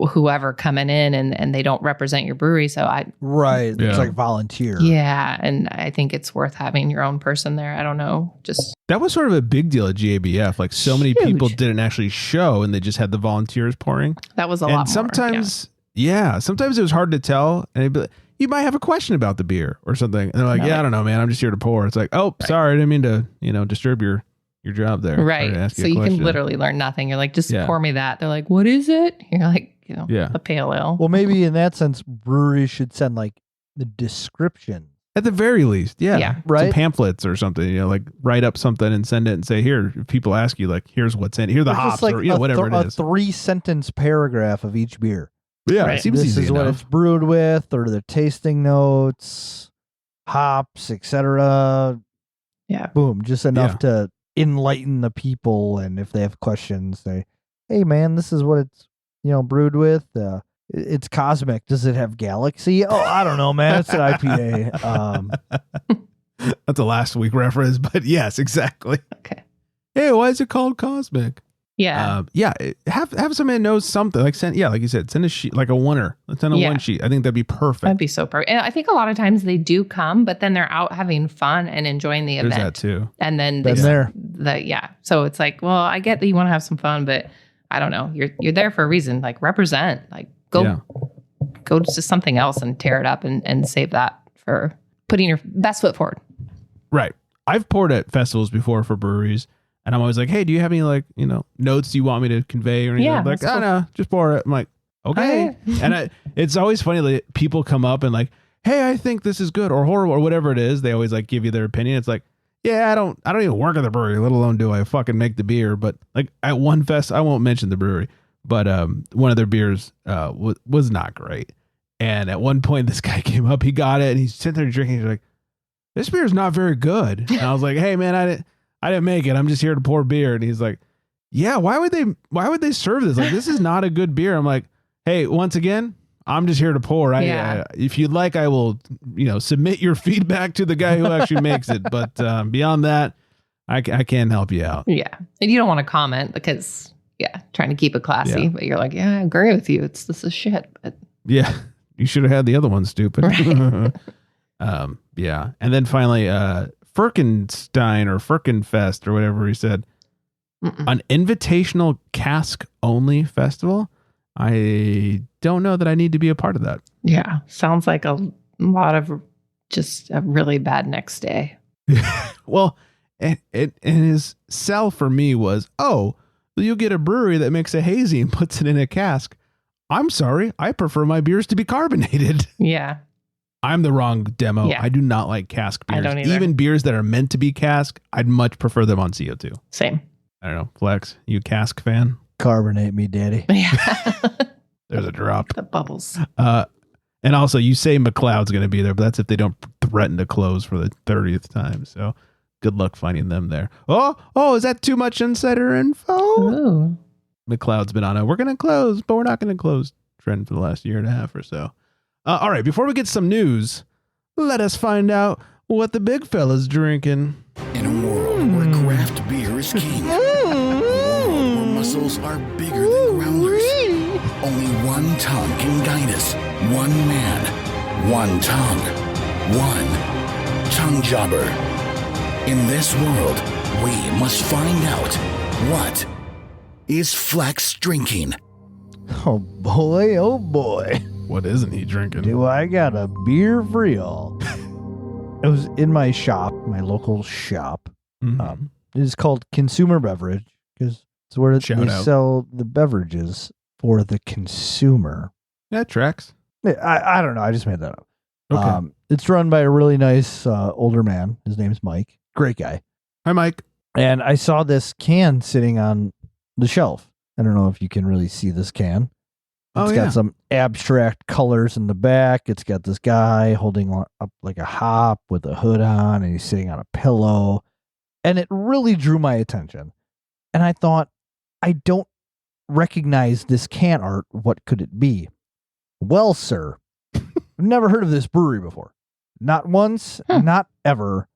S2: whoever coming in and they don't represent your brewery. So
S3: it's like volunteer.
S2: Yeah. And I think it's worth having your own person there. I don't know.
S1: That was sort of a big deal at GABF. Like so many people didn't actually show and they just had the volunteers pouring.
S2: That was a lot more.
S1: Sometimes it was hard to tell. And it'd be like, you might have a question about the beer or something. And they're like, I don't know, man. I'm just here to pour. It's like, oh, sorry. I didn't mean to, disturb your job there.
S2: Right. So you can literally learn nothing. You're like, just pour me that. They're like, what is it? You're like, a pale ale.
S3: Well, maybe in that sense, breweries should send like the description.
S1: At the very least. Yeah.
S2: Yeah.
S3: Right.
S1: Some pamphlets or something, like write up something and send it and say, here, if people ask you, like, here's what's in, here are the hops
S3: like
S1: or, whatever it is.
S3: A 3-sentence paragraph of each beer.
S1: Yeah.
S2: Right.
S1: It seems
S3: this
S1: easy
S3: is
S1: enough.
S3: what it's brewed with or the tasting notes, hops, etc.
S2: Yeah.
S3: Boom. Just enough to enlighten the people. And if they have questions, say, hey, man, this is what it's, brewed with. It's cosmic. Does it have galaxy? Oh, I don't know, man. It's an IPA.
S1: That's a last week reference, but yes, exactly.
S2: Okay.
S1: Hey, why is it called cosmic?
S2: Yeah.
S1: Have somebody knows something. Like like you said, send a sheet, like a oneer. Let's send a one sheet. I think that'd be perfect.
S2: That'd be so perfect. And I think a lot of times they do come, but then they're out having fun and enjoying the event.
S1: There's that too.
S2: And then so it's like, well, I get that you want to have some fun, but I don't know. You're there for a reason. Like represent. Like go to something else and tear it up and save that for putting your best foot forward.
S1: Right. I've poured at festivals before for breweries. And I'm always like, hey, do you have any notes you want me to convey or anything?
S2: Yeah,
S1: Like, no, just pour it. I'm like, okay. And it's always funny that people come up and like, hey, I think this is good or horrible or whatever it is. They always like give you their opinion. It's like, yeah, I don't even work at the brewery, let alone do I fucking make the beer. But like at one fest, I won't mention the brewery, but one of their beers was not great. And at one point, this guy came up, he got it, and he's sitting there drinking. He's like, this beer is not very good. And I was like, hey man, I didn't make it. I'm just here to pour beer. And he's like, yeah, why would they serve this? Like, this is not a good beer. I'm like, hey, once again, I'm just here to pour. If you'd like, I will, submit your feedback to the guy who actually makes it. But beyond that, I can't help you out.
S2: Yeah. And you don't want to comment because, trying to keep it classy.
S1: Yeah.
S2: But you're like, yeah, I agree with you. This is shit. But
S1: yeah, you should have had the other one, stupid.
S2: Right.
S1: Yeah. And then finally, Firkenstein or Firkenfest or whatever he said, an invitational cask only festival. I don't know that I need to be a part of that.
S2: Yeah. Sounds like a lot of just a really bad next day.
S1: Well, and his sell for me was, you'll get a brewery that makes a hazy and puts it in a cask. I'm sorry. I prefer my beers to be carbonated.
S2: Yeah.
S1: I'm the wrong demo.
S2: Yeah.
S1: I do not like cask beers.
S2: I don't either.
S1: Even beers that are meant to be cask, I'd much prefer them on CO2.
S2: Same.
S1: I don't know. Flex, you cask fan?
S3: Carbonate me, daddy.
S2: Yeah.
S1: There's a drop.
S2: The bubbles.
S1: And also, you say McLeod's going to be there, but that's if they don't threaten to close for the 30th time. So good luck finding them there. Oh, is that too much insider info?
S2: Ooh.
S1: McLeod's been on a we're going to close, but we're not going to close trend for the last year and a half or so. All right, before we get some news, let us find out what the big fella's drinking.
S6: In a world where craft beer is king, a world where muscles are bigger than growlers, only one tongue can guide us. One man, one tongue, one tongue jobber. In this world, we must find out what is Flex drinking.
S3: Oh boy, oh boy.
S1: What isn't he drinking?
S3: Do I got a beer for y'all? It was in my shop, my local shop.
S1: Mhm.
S3: It is called Consumer Beverage because it's where
S1: Shout
S3: they
S1: out.
S3: sell the beverages for the consumer.
S1: That tracks.
S3: I don't know. I just made that up.
S1: Okay.
S3: It's run by a really nice older man. His name's Mike. Great guy.
S1: Hi, Mike.
S3: And I saw this can sitting on the shelf. I don't know if you can really see this can. It's got some abstract colors in the back. It's got this guy holding up like a hop with a hood on, and he's sitting on a pillow. And it really drew my attention. And I thought, I don't recognize this can art. What could it be? Well, sir, I've never heard of this brewery before. Not once, not ever.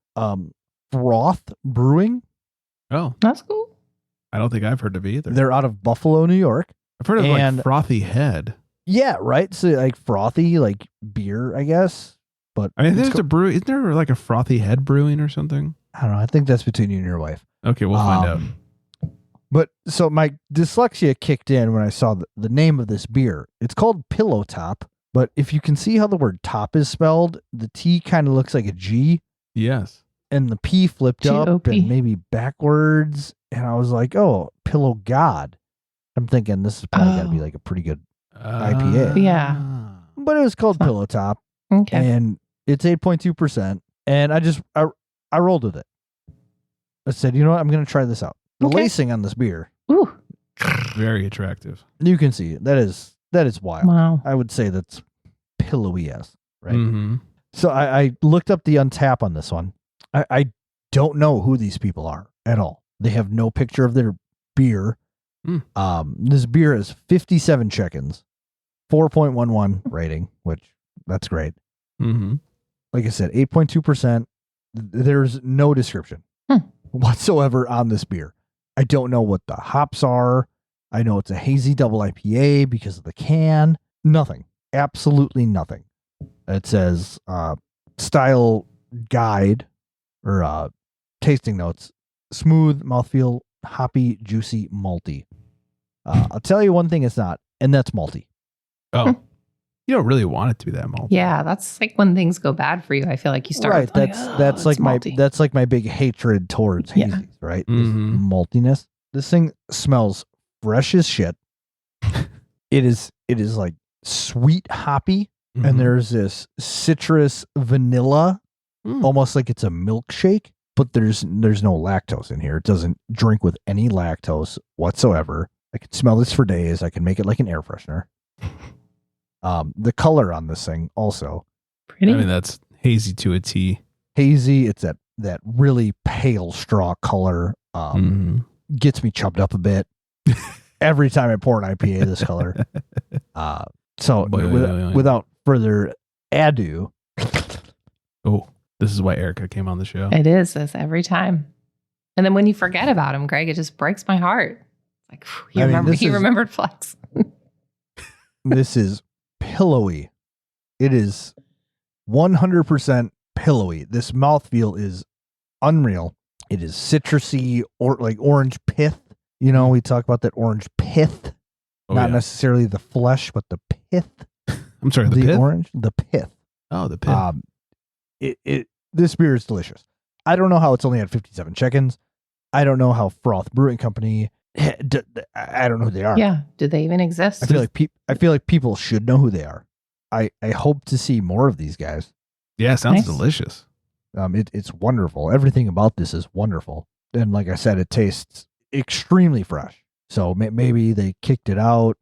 S3: Froth Brewing.
S1: Oh,
S2: That's cool.
S1: I don't think I've heard of it either.
S3: They're out of Buffalo, New York.
S1: I've heard of
S3: and-
S1: like Frothy Head.
S3: Yeah, right. So like frothy, like beer, I guess. But
S1: I mean,
S3: it's
S1: there's a brew. Isn't there like a Frothy Head brewing or something?
S3: I don't know. I think that's between you and your wife.
S1: Okay, we'll find out.
S3: But so my dyslexia kicked in when I saw the name of this beer. It's called Pillow Top. But if you can see how the word top is spelled, the T kind of looks like a G
S1: Yes.
S3: and the P flipped up
S2: G-O-P.
S3: and maybe backwards. And I was like, oh, Pillow God. I'm thinking this is probably got to be like a pretty good, IPA.
S2: Yeah.
S3: but it was called
S2: Huh.
S3: Pillow Top.
S2: Okay.
S3: And it's 8.2%. And I rolled with it. I said, you know what? I'm going to try this out. The
S2: Okay.
S3: lacing on this beer,
S2: Ooh.
S1: Very attractive.
S3: you can see it. That is wild.
S2: Wow.
S3: I would say that's pillowy-esque, right?
S1: Mm-hmm.
S3: So I looked up the Untap on this one. I don't know who these people are at all. They have no picture of their beer. This beer has 57 check-ins, 4.11 rating, which that's great.
S1: Mm-hmm.
S3: Like I said, 8.2%. There's no description whatsoever on this beer. I don't know what the hops are. I know it's a hazy double IPA because of the can. Nothing. Absolutely nothing. It says style guide or tasting notes. Smooth, mouthfeel, hoppy, juicy, malty. I'll tell you one thing it's not, and that's malty.
S1: Oh, you don't really want it to be that malty.
S2: Yeah, that's like when things go bad for you. I feel like you start
S3: Right.
S2: like,
S3: That's
S2: it's
S3: like
S2: malty.
S3: that's like my big hatred towards
S2: Yeah.
S3: hazies, right?
S1: Mhm.
S3: This maltiness. This thing smells fresh as shit. It is like sweet hoppy. and there's this citrus vanilla, almost like it's a milkshake, but there's no lactose in here. It doesn't drink with any lactose whatsoever. I could smell this for days. I can make it like an air freshener. The color on this thing also
S2: Pretty.
S1: I mean, that's hazy to a T.
S3: hazy. It's that really pale straw color. Gets me chubbed up a bit every time I pour an IPA this color. Without further ado,
S1: Oh, this is why Erica came on the show.
S2: It is this every time. And then when you forget about him, Greg, it just breaks my heart. Like he remembered Flex.
S3: this is pillowy. It is 100% pillowy. This mouthfeel is unreal. It is citrusy or like orange pith. You know, we talk about that orange pith, not necessarily the flesh, but the pith.
S1: I'm sorry, the pith?
S3: Orange, the pith.
S1: Oh, the pith.
S3: This beer is delicious. I don't know how it's only had 57 chickens. I don't know how Froth Brewing Company. I don't know who they are.
S2: Yeah, do they even exist?
S3: I feel like people should know who they are. I hope to see more of these guys.
S1: Yeah, sounds
S2: Nice.
S1: delicious.
S3: It's wonderful. Everything about this is wonderful. And like I said, it tastes extremely fresh. So maybe they kicked it out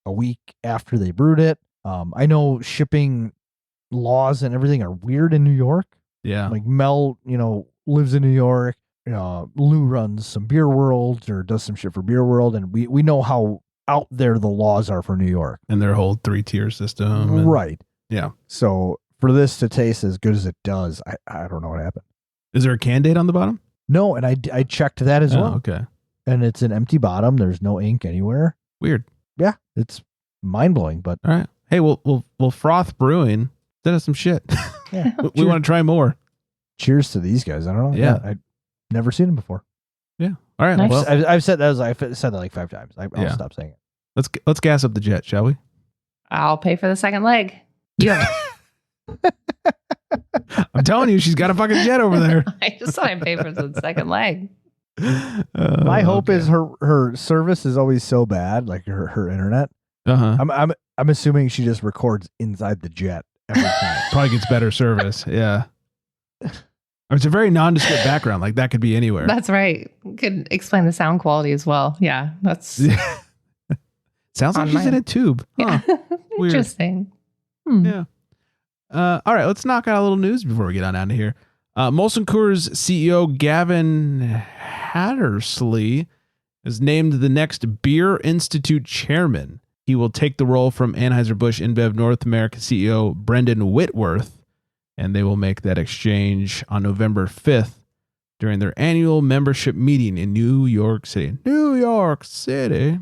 S3: a week after they brewed it. I know shipping laws and everything are weird in New York.
S1: Yeah.
S3: Like Mel, lives in New York. Lou runs some Beer World or does some shit for Beer World. And we know how out there the laws are for New York.
S1: And their whole 3-tier system. And,
S3: Right.
S1: yeah.
S3: So for this to taste as good as it does, I don't know what happened.
S1: Is there a can date on the bottom?
S3: No, and I checked that as well.
S1: Okay.
S3: And it's an empty bottom. There's no ink anywhere.
S1: Weird.
S3: Yeah, it's mind blowing. But
S1: All right. Hey, we'll Froth Brewing send us some shit.
S3: yeah,
S1: we want to try more.
S3: cheers to these guys. I don't know.
S1: Yeah.
S3: I've never seen them before.
S1: Yeah. All right.
S2: Nice.
S1: Well,
S3: I've said that. I've said that like 5 times. I'll stop saying it.
S1: let's gas up the jet, shall we?
S2: I'll pay for the second leg. Yeah.
S1: I'm telling you, she's got a fucking jet over there.
S2: I just thought I'd pay for the second leg.
S3: My hope is her service is always so bad, like her internet. I'm assuming she just records inside the jet every time.
S1: Probably gets better service. Yeah. It's a very nondescript background. Like that could be anywhere.
S2: That's right. Could explain the sound quality as well. Yeah. That's
S1: Sounds like
S2: on
S1: she's
S2: my-
S1: in a tube. Huh.
S2: yeah.
S1: Weird.
S2: Interesting.
S1: Yeah. All right, let's knock out a little news before we get on out of here. Molson Coors CEO Gavin Hattersley is named the next Beer Institute chairman. He will take the role from Anheuser-Busch InBev North America CEO Brendan Whitworth, and they will make that exchange on November 5th during their annual membership meeting in New York City. New York City.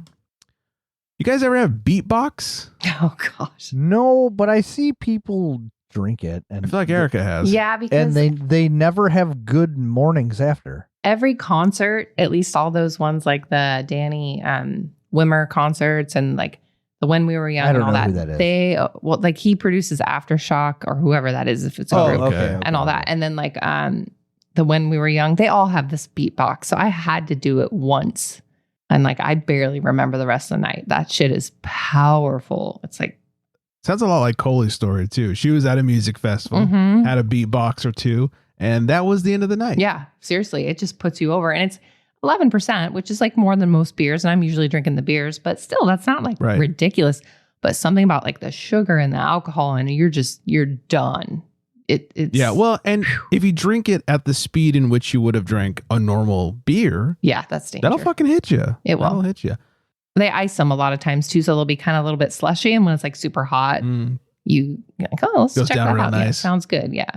S1: You guys ever have BeatBox?
S2: Oh gosh.
S3: No, but I see people drink it, and
S1: I feel like Erica has.
S2: Yeah, because
S3: and they never have good mornings after.
S2: every concert, at least all those ones like the Danny Wimmer concerts and like the When We Were Young
S3: I don't
S2: and all
S3: know
S2: that,
S3: who that is.
S2: they like he produces Aftershock or whoever that is if it's a group
S1: okay.
S2: and all that. And then like the When We Were Young, they all have this beatbox. So I had to do it once. And like I barely remember the rest of the night. That shit is powerful. It's like
S1: Sounds a lot like Coley's story too. She was at a music festival, had a beatbox or two, and that was the end of the night.
S2: yeah, seriously, it just puts you over. And it's 11%, which is like more than most beers. And I'm usually drinking the beers, but still that's not like
S1: Right.
S2: ridiculous. But something about like the sugar and the alcohol and you're done. It's
S1: Yeah. Well, and if you drink it at the speed in which you would have drank a normal beer,
S2: yeah, that's dangerous.
S1: that'll fucking hit you.
S2: It will.
S1: That'll hit you.
S2: They ice them a lot of times too, so they'll be kind of a little bit slushy. And when it's like super hot, you're like, oh, let's
S1: Goes
S2: check
S1: down
S2: that
S1: real
S2: out. Yeah,
S1: nice.
S2: sounds good. Yeah.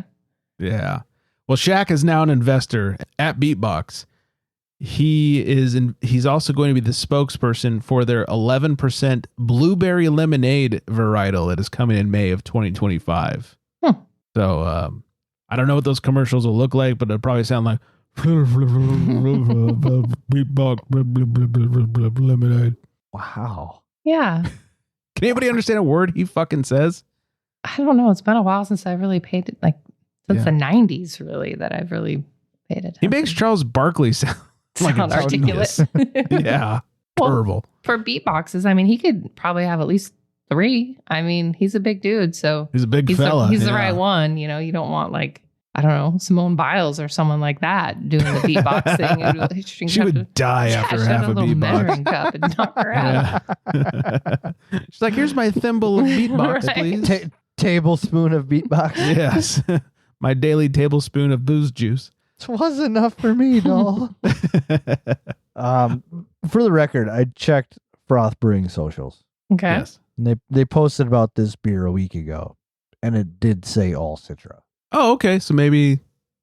S1: Yeah. Well, Shaq is now an investor at BeatBox. He's also going to be the spokesperson for their 11% blueberry lemonade varietal that is coming in May of 2025. So I don't know what those commercials will look like, but it'll probably sound like BeatBox lemonade.
S3: Wow.
S2: Yeah.
S1: Can anybody understand a word he fucking says?
S2: I don't know. It's been a while since I really paid it, like since
S1: Yeah.
S2: the 90s, really, that I've really paid attention.
S1: He makes Charles Barkley sound like
S2: Sound
S1: a
S2: articulate.
S1: genius. Yeah.
S2: Well,
S1: Terrible.
S2: for beatboxes, I mean, he could probably have at least 3. I mean, he's a big dude, so
S1: He's a big
S2: he's
S1: fella.
S2: the right one. You know, you don't want like, I don't know, Simone Biles or someone like that doing the beatbox thing.
S1: She would die after half a
S2: little
S1: beatbox.
S2: measuring cup and knock her out.
S1: Yeah. She's like, here's my thimble of beatbox,
S2: Right.
S1: please.
S3: Tablespoon of beatbox.
S1: Yes. My daily tablespoon of booze juice.
S3: This was enough for me, doll. For the record, I checked Froth Brewing socials.
S2: Okay.
S1: Yes.
S3: And they posted about this beer a week ago, and it did say all Citra.
S1: Oh, okay. So maybe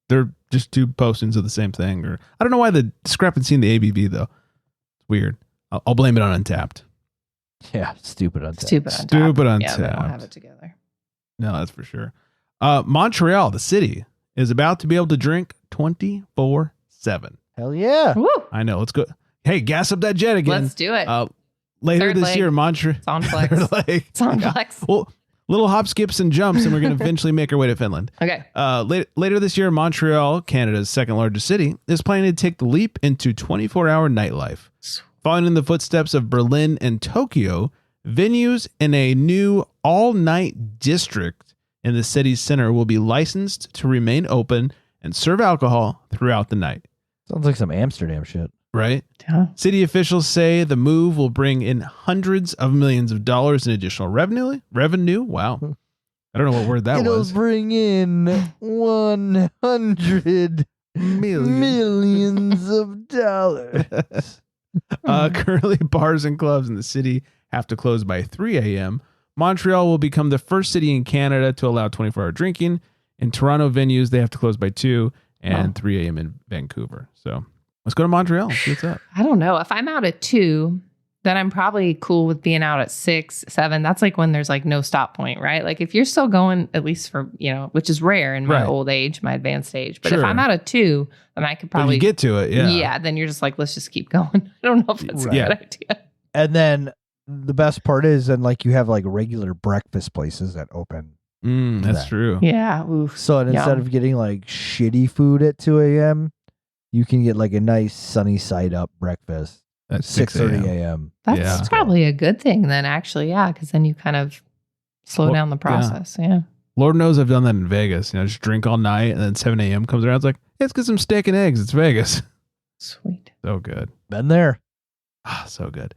S1: they're just two postings of the same thing, or I don't know why the discrepancy in the ABV though. It's weird. I'll blame it on Untapped.
S3: Yeah, stupid Untapped.
S2: Stupid
S1: Untapped.
S2: Yeah, they don't have it together.
S1: No, that's for sure. Montreal, the city, is about to be able to drink 24/7.
S3: Hell yeah.
S2: Woo!
S1: I know. Let's go. Hey, gas up that jet again.
S2: Let's do it.
S1: Later
S2: Third
S1: this
S2: leg.
S1: year, Montreal.
S2: It's on flex. It's on flex.
S1: Well, little hop, skips, and jumps, and we're going to eventually make our way to Finland.
S2: Okay.
S1: Later this year, Montreal, Canada's second largest city, is planning to take the leap into 24-hour nightlife. Following in the footsteps of Berlin and Tokyo, venues in a new all-night district in the city's center will be licensed to remain open and serve alcohol throughout the night.
S3: Sounds like some Amsterdam shit.
S1: Right?
S2: Yeah.
S1: City officials say the move will bring in hundreds of millions of dollars in additional revenue. Wow. I don't know what word that
S3: It'll
S1: was.
S3: bring in 100 millions of dollars.
S1: Currently, bars and clubs in the city have to close by 3 a.m. Montreal will become the first city in Canada to allow 24-hour drinking. In Toronto venues, they have to close by 2 and 3 a.m. in Vancouver. So let's go to Montreal. See what's up.
S2: I don't know. If I'm out at 2, then I'm probably cool with being out at 6, 7. That's like when there's like no stop point, right? Like if you're still going, at least for, which is rare in my old age, my advanced age. But if I'm out at 2, then I could probably
S1: get to it. Yeah.
S2: Yeah. Then you're just like, let's just keep going. I don't know if that's a good idea.
S3: And then the best part is, and like you have like regular breakfast places that open.
S1: That's true.
S2: Yeah. Oof.
S3: So instead of getting like shitty food at 2 a.m., you can get like a nice sunny side up breakfast at 6:30 a.m.
S2: That's probably a good thing then, actually. Yeah. Because then you kind of slow down the process. Yeah.
S1: Lord knows I've done that in Vegas. Just drink all night and then 7 a.m. comes around. It's like, let's get some steak and eggs. It's Vegas.
S2: Sweet.
S1: So good.
S3: Been there.
S1: So good.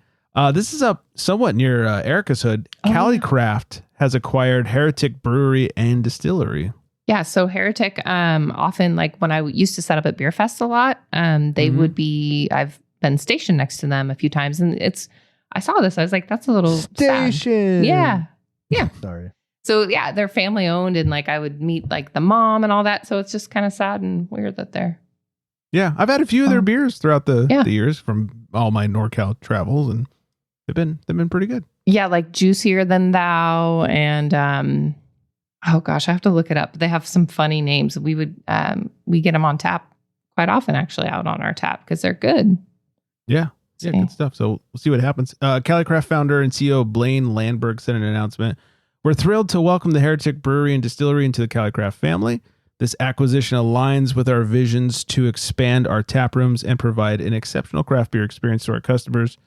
S1: This is up somewhat near Erica's hood. Cali Craft has acquired Heretic Brewery and Distillery.
S2: Yeah, so Heretic, often like when I used to set up at Beer Fest a lot, they would be, I've been stationed next to them a few times, and I saw this, I was like, that's a little
S3: station.
S2: Sad. Yeah.
S3: Sorry.
S2: So yeah, they're family owned, and like I would meet like the mom and all that, so it's just kind of sad and weird that they're.
S1: Yeah, I've had a few of their beers throughout the years from all my NorCal travels, and they've been pretty good. Yeah,
S2: like Juicier Than Thou, and oh gosh, I have to look it up. They have some funny names. We get them on tap quite often, actually, out on our tap because they're good.
S1: Yeah, good stuff. So we'll see what happens. Cali Craft founder and CEO Blaine Landberg said in an announcement, "We're thrilled to welcome the Heretic Brewery and Distillery into the Cali Craft family. This acquisition aligns with our visions to expand our tap rooms and provide an exceptional craft beer experience to our customers.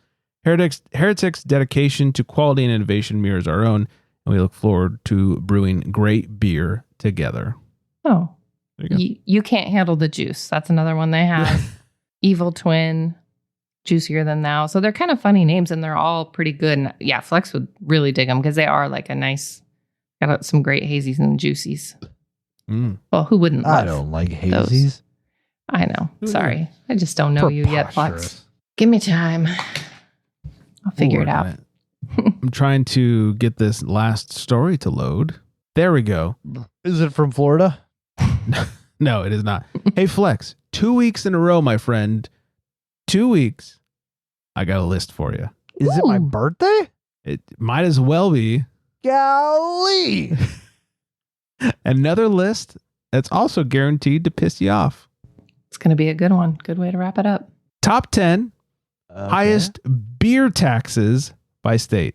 S1: Heretic's dedication to quality and innovation mirrors our own, and we look forward to brewing great beer together."
S2: Oh, you can't handle the juice. That's another one they have. Evil Twin, Juicier Than Thou. So they're kind of funny names, and they're all pretty good. And yeah, Flex would really dig them because they are like a nice, got some great hazies and juicies. Well, who wouldn't love
S3: I don't like hazies.
S2: Those? I know. Sorry. I just don't know you yet, Flex. Give me time. I'll figure it out.
S1: I'm trying to get this last story to load. There we go.
S3: Is it from Florida?
S1: No, it is not. Hey, Flex, 2 weeks in a row, my friend. 2 weeks. I got a list for you.
S3: Is it my birthday?
S1: It might as well be.
S3: Golly.
S1: Another list that's also guaranteed to piss you off.
S2: It's going to be a good one. Good way to wrap it up.
S1: Top 10 highest beer taxes by state.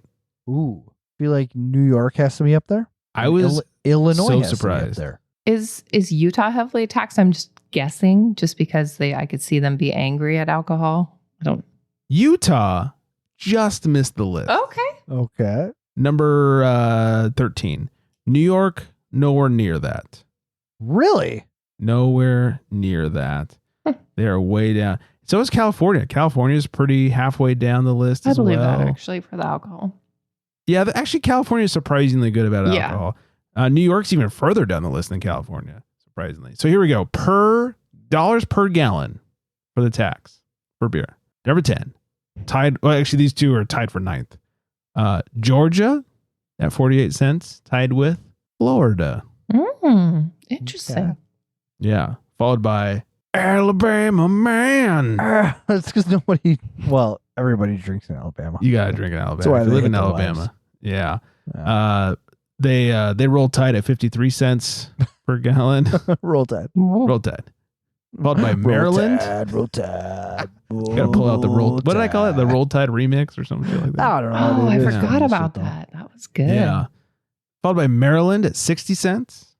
S3: Ooh. I feel like New York has to be up there.
S1: I was
S3: Illinois
S1: so
S3: has
S1: surprised.
S3: to be up there.
S2: Is Utah heavily taxed? I'm just guessing, just because I could see them be angry at alcohol. I don't.
S1: Utah just missed the list.
S2: Okay.
S3: Okay.
S1: Number 13. New York, nowhere near that.
S3: Really?
S1: Nowhere near that. They are way down. So is California. California is pretty halfway down the list as well.
S2: I believe that actually for the alcohol.
S1: Yeah, actually, California is surprisingly good about alcohol. New York's even further down the list than California, surprisingly. So here we go. Dollars per gallon for the tax for beer. Number 10. Tied. Well, actually, these two are tied for 9th. Georgia at 48 cents, tied with Florida.
S2: Interesting.
S3: Okay.
S1: Yeah. Followed by Alabama, man.
S3: That's because everybody drinks in Alabama.
S1: You got to drink in
S3: That's
S1: Alabama.
S3: why
S1: If you
S3: they
S1: live
S3: hit
S1: in
S3: the
S1: Alabama. Yeah.
S3: Yeah.
S1: They roll tide at 53 cents per gallon.
S3: Roll Tide.
S1: Roll tide. Followed by Maryland.
S3: Roll Tide.
S1: Gotta pull out the roll. What did I call it? The Roll Tide remix or something like that.
S3: I don't know.
S2: Oh, I
S3: It is
S2: forgot
S3: funny
S2: about
S3: shit, though.
S2: that. That was good.
S1: Yeah. Followed by Maryland at 60 cents.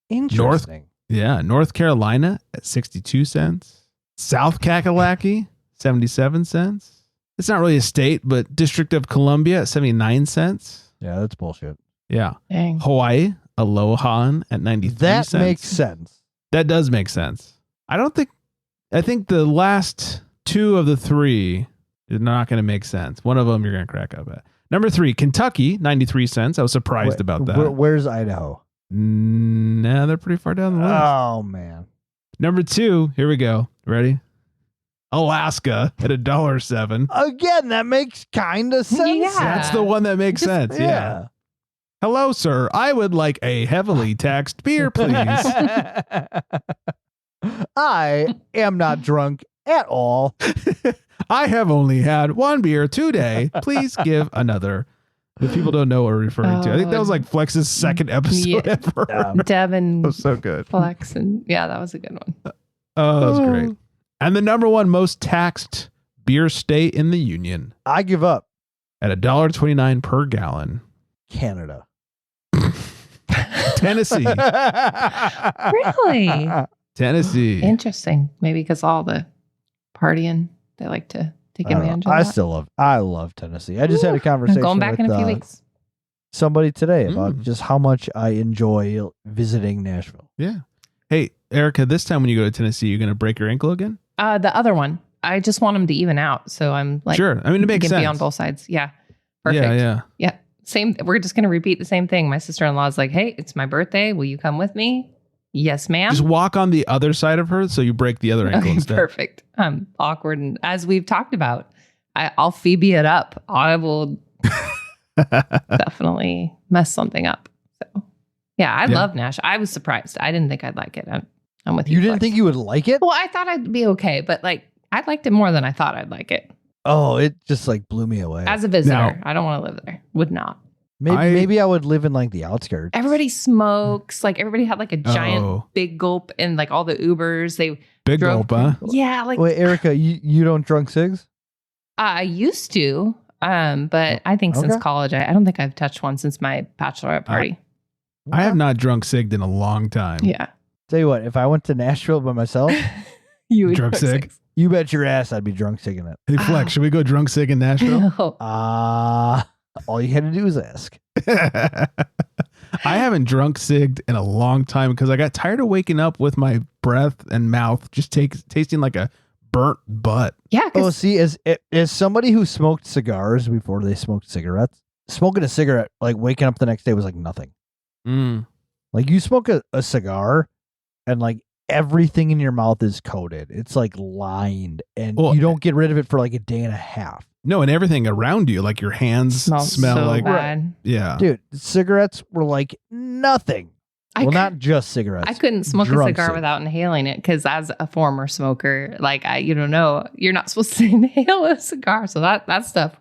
S3: Interesting.
S1: Yeah. North Carolina at 62 cents. South Kakalaki, 77 cents. It's not really a state, but District of Columbia at 79 cents.
S3: Yeah, that's bullshit.
S1: Yeah.
S2: Dang.
S1: Hawaii, Aloha at 93
S3: That
S1: cents.
S3: makes sense.
S1: That does make sense. I think the last two of the three is not going to make sense. One of them you're going to crack up at. Number 3, Kentucky, 93 cents. I was surprised about that.
S3: Where's Idaho?
S1: Nah, they're pretty far down the list.
S3: Oh, man.
S1: Number 2, here we go. Ready? Alaska at $1.07.
S3: Again, that makes kind of sense.
S2: Yeah.
S1: That's the one that makes sense. Yeah. Hello, sir. I would like a heavily taxed beer, please.
S3: I am not drunk at all.
S1: I have only had one beer today. Please give another. If people don't know what we're referring to, I think that was like Flex's second episode ever.
S2: Devin
S1: That was so good.
S2: Flex, and yeah, that was a good one.
S1: Oh, that was great. And the number 1 most taxed beer state in the union
S3: I give up.
S1: at $1.29 per gallon.
S3: Canada.
S1: Tennessee.
S2: Really?
S1: Tennessee.
S2: Interesting. Maybe because all the partying, they like to take advantage of that.
S3: I love Tennessee. I just had a conversation
S2: I'm going back
S3: with
S2: in a few weeks.
S3: somebody today about
S1: Mm.
S3: just how much I enjoy visiting Nashville.
S1: Yeah. Hey, Erica, this time when you go to Tennessee, you're going to break your ankle again?
S2: The other one, I just want them to even out. So I'm like,
S1: Sure. I mean, it makes
S2: can
S1: sense.
S2: be on both sides. Yeah. Perfect.
S1: Yeah.
S2: Yeah. Same. We're just going to repeat the same thing. My sister-in-law's like, hey, it's my birthday. Will you come with me? Yes, ma'am.
S1: Just walk on the other side of her so you break the other ankle
S2: Okay,
S1: instead.
S2: perfect. Awkward. And as we've talked about, I'll Phoebe it up. I will definitely mess something up. So yeah, I love Nash. I was surprised. I didn't think I'd like it. I'm with you.
S3: You didn't
S2: Flex.
S3: think you would like it?
S2: Well, I thought I'd be okay, but like I liked it more than I thought I'd like it.
S3: Oh, it just like blew me away.
S2: As a visitor,
S1: Now-
S2: I don't want to live there. Would not.
S3: Maybe I would live in like the outskirts.
S2: Everybody smokes. Like everybody had like a giant
S1: Oh.
S2: big gulp, and like all the Ubers. They
S1: Big
S2: drove.
S1: gulp, huh?
S2: Yeah, like
S3: Wait, Erica, you don't drunk cigs?
S2: I used to. But I think since
S3: Okay.
S2: college, I don't think I've touched one since my bachelorette party.
S1: I have not drunk cigged in a long time.
S2: Yeah.
S3: Tell you what, if I went to Nashville by myself,
S2: You would
S1: Drunk sig?
S3: you bet your ass I'd be drunk cigging it.
S1: Hey, Flex, should we go drunk cig in Nashville?
S2: No.
S3: All you had to do was ask.
S1: I haven't drunk cigged in a long time because I got tired of waking up with my breath and mouth just tasting like a burnt butt.
S2: Yeah.
S3: Oh,
S2: 'Cause
S3: see, as somebody who smoked cigars before they smoked cigarettes, smoking a cigarette, like waking up the next day was like nothing.
S1: Mm.
S3: Like you smoke a cigar and like everything in your mouth is coated. It's like lined and
S1: Well,
S3: you don't get rid of it for like a day and a half.
S1: No, and everything around you, like your hands
S2: smells
S1: smell
S2: so
S1: like,
S2: bad.
S1: yeah.
S3: Dude, cigarettes were like nothing.
S2: I
S3: Well,
S2: cou-
S3: not just cigarettes.
S2: I couldn't smoke a
S3: drunk
S2: cigar
S3: cig.
S2: without inhaling it because as a former smoker, like you don't know, you're not supposed to inhale a cigar. So that stuff,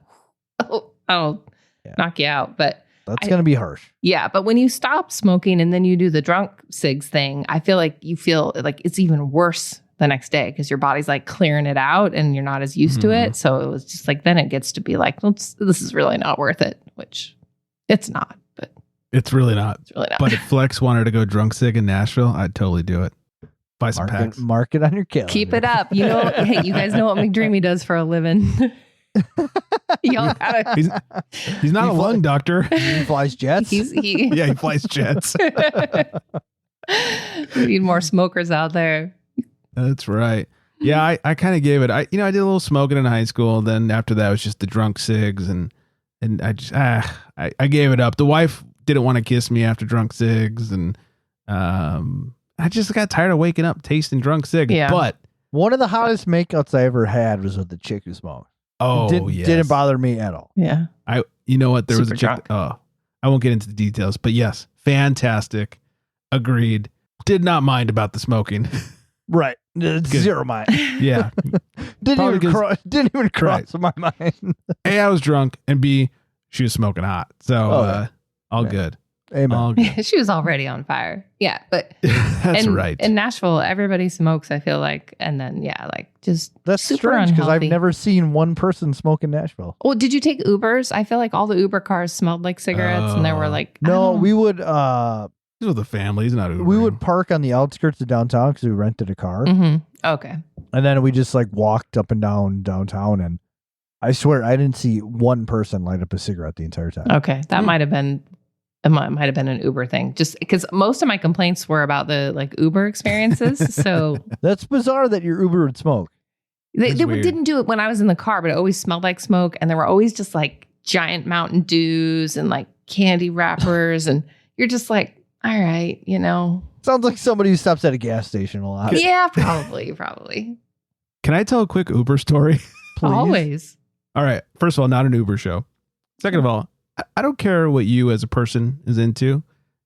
S2: I'll
S3: Yeah.
S2: knock you out. But
S3: That's going to be harsh.
S2: yeah, but when you stop smoking and then you do the drunk cigs thing, I feel like you feel like it's even worse the next day because your body's like clearing it out and you're not as used to it. So it was just like, then it gets to be like, this is really not worth it, which it's not, but
S1: It's really not.
S2: it's really not.
S1: But if Flex wanted to go drunk cig in Nashville, I'd totally do it. Buy some packs.
S3: Mark it on your calendar.
S2: Keep it up. You know, hey, you guys know what McDreamy does for a living. Y'all gotta,
S1: He's not a lung doctor.
S3: He flies jets.
S1: Yeah, he flies jets.
S2: We need more smokers out there.
S1: That's right. Yeah, I kind of gave it. I did a little smoking in high school. Then after that, it was just the drunk cigs, and I just I gave it up. The wife didn't want to kiss me after drunk cigs, and I just got tired of waking up tasting drunk cigs.
S2: Yeah.
S1: But
S3: one of the hottest makeouts I ever had was with the chick who smoked.
S1: Yes.
S3: Didn't bother me at all.
S2: Yeah.
S1: You know what? There was a
S2: Super
S1: chick. I won't get into the details, but yes, fantastic. Agreed. Did not mind about the smoking.
S3: Right. Zero mind.
S1: Yeah.
S3: Didn't even cross my mind.
S1: A, I was drunk, and B, she was smoking hot. So all good.
S3: Amen.
S1: All good.
S2: She was already on fire. Yeah. But
S1: That's right.
S2: In Nashville, everybody smokes, I feel like. And then, just
S3: That's
S2: super
S3: strange because I've
S2: unhealthy.
S3: never seen one person smoke in Nashville.
S2: Well, did you take Ubers? I feel like all the Uber cars smelled like cigarettes, and there were like
S3: No, we would
S1: This was the family. He's not Ubering.
S3: we would park on the outskirts of downtown because we rented a car,
S2: Okay.
S3: and then we just walked up and down downtown, and I swear I didn't see one person light up a cigarette the entire time.
S2: Okay. That might have been. It might have been an Uber thing, just because most of my complaints were about the Uber experiences. So
S3: That's bizarre that your Uber would smoke.
S2: they
S1: weird.
S2: didn't do it when I was in the car, but it always smelled like smoke, and there were always just giant Mountain Dews and candy wrappers, and you're just like, all right,
S3: Sounds like somebody who stops at a gas station a lot.
S2: Yeah, probably.
S1: Can I tell a quick Uber story?
S3: Please.
S2: Always.
S1: All right. First of all, not an Uber show. Second of all, I don't care what you as a person is into.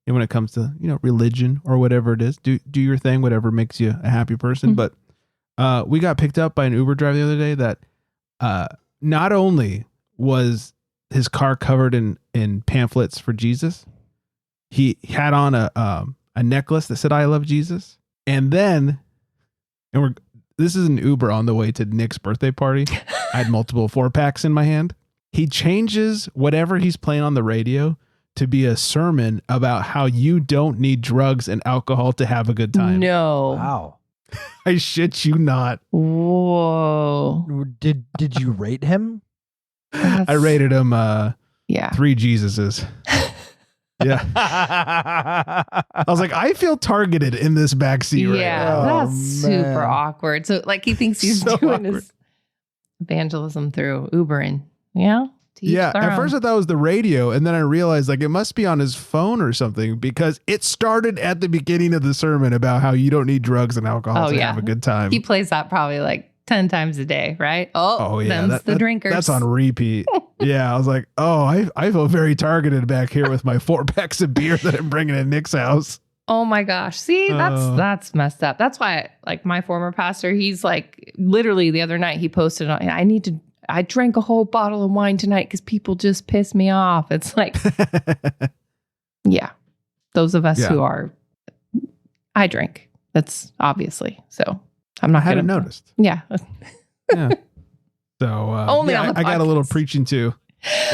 S1: And when it comes to, religion or whatever it is, do your thing, whatever makes you a happy person.
S2: Mm-hmm.
S1: But we got picked up by an Uber driver the other day that not only was his car covered in pamphlets for Jesus, he had on a necklace that said, "I love Jesus." And then, this is an Uber on the way to Nick's birthday party. I had multiple 4-packs in my hand. He changes whatever he's playing on the radio to be a sermon about how you don't need drugs and alcohol to have a good time.
S2: No.
S3: Wow.
S1: I shit you not.
S2: Whoa.
S3: Did you rate him?
S1: I rated him 3 Jesuses. Yeah. I was like, I feel targeted in this backseat right now.
S2: That's
S3: Oh, man.
S2: super awkward. So he thinks he's
S1: So
S2: doing
S1: awkward.
S2: his evangelism through Ubering. Yeah. To each
S1: Yeah,
S2: their
S1: at
S2: own.
S1: first I thought it was the radio, and then I realized it must be on his phone or something because it started at the beginning of the sermon about how you don't need drugs and alcohol to have a good time.
S2: He plays that probably 10 times a day, right? Oh yeah. Them's the drinkers.
S1: That's on repeat. Yeah, I was like, I feel very targeted back here with my 4-packs of beer that I'm bringing to Nick's house.
S2: Oh my gosh. See, that's messed up. That's why my former pastor, he's literally the other night he posted on, I drank a whole bottle of wine tonight because people just piss me off. It's yeah, those of us who are, I drink. That's obviously, so I'm not
S1: I hadn't
S2: gonna,
S1: noticed.
S2: Yeah.
S1: Yeah. So
S2: Only on the
S1: I got a little
S2: podcast.
S1: preaching too.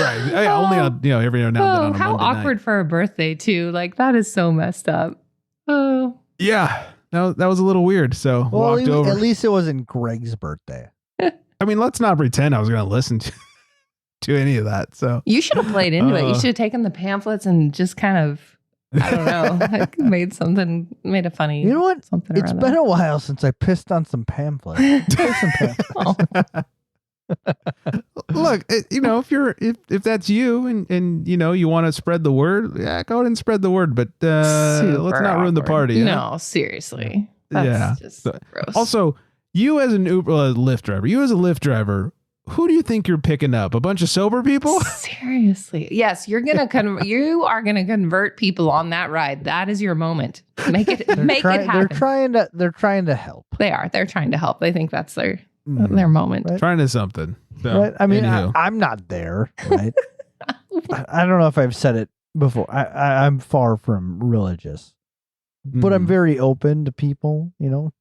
S1: Right. Only on, every now and then on a
S2: how
S1: Monday
S2: awkward
S1: night.
S2: for a birthday too. That is so messed up. Oh.
S1: Yeah. That was a little weird. So
S3: Well,
S1: walked over.
S3: at least it wasn't Greg's birthday.
S1: I mean, let's not pretend I was going to listen to any of that. So
S2: You should have played into it. You should have taken the pamphlets and just kind of, I don't know, made a funny.
S3: You know what?
S2: Something
S3: It's been a while since I pissed on some pamphlets. Play some pamphlets.
S1: look, if that's you and you want to spread the word, go ahead and spread the word. But let's not ruin the party.
S2: No, seriously. That's just gross.
S1: Also, you as an Uber Lyft driver, who do you think you're picking up? A bunch of sober people?
S2: Seriously. Yes, you are gonna convert people on that ride. That is your moment. Make it happen.
S3: They're trying to help.
S2: They are. They're trying to help. They think that's their moment.
S3: Right.
S1: Trying to something. So,
S3: Right? I mean,
S1: anywho.
S3: I'm not there, right? I don't know if I've said it before. I'm far from religious, but I'm very open to people,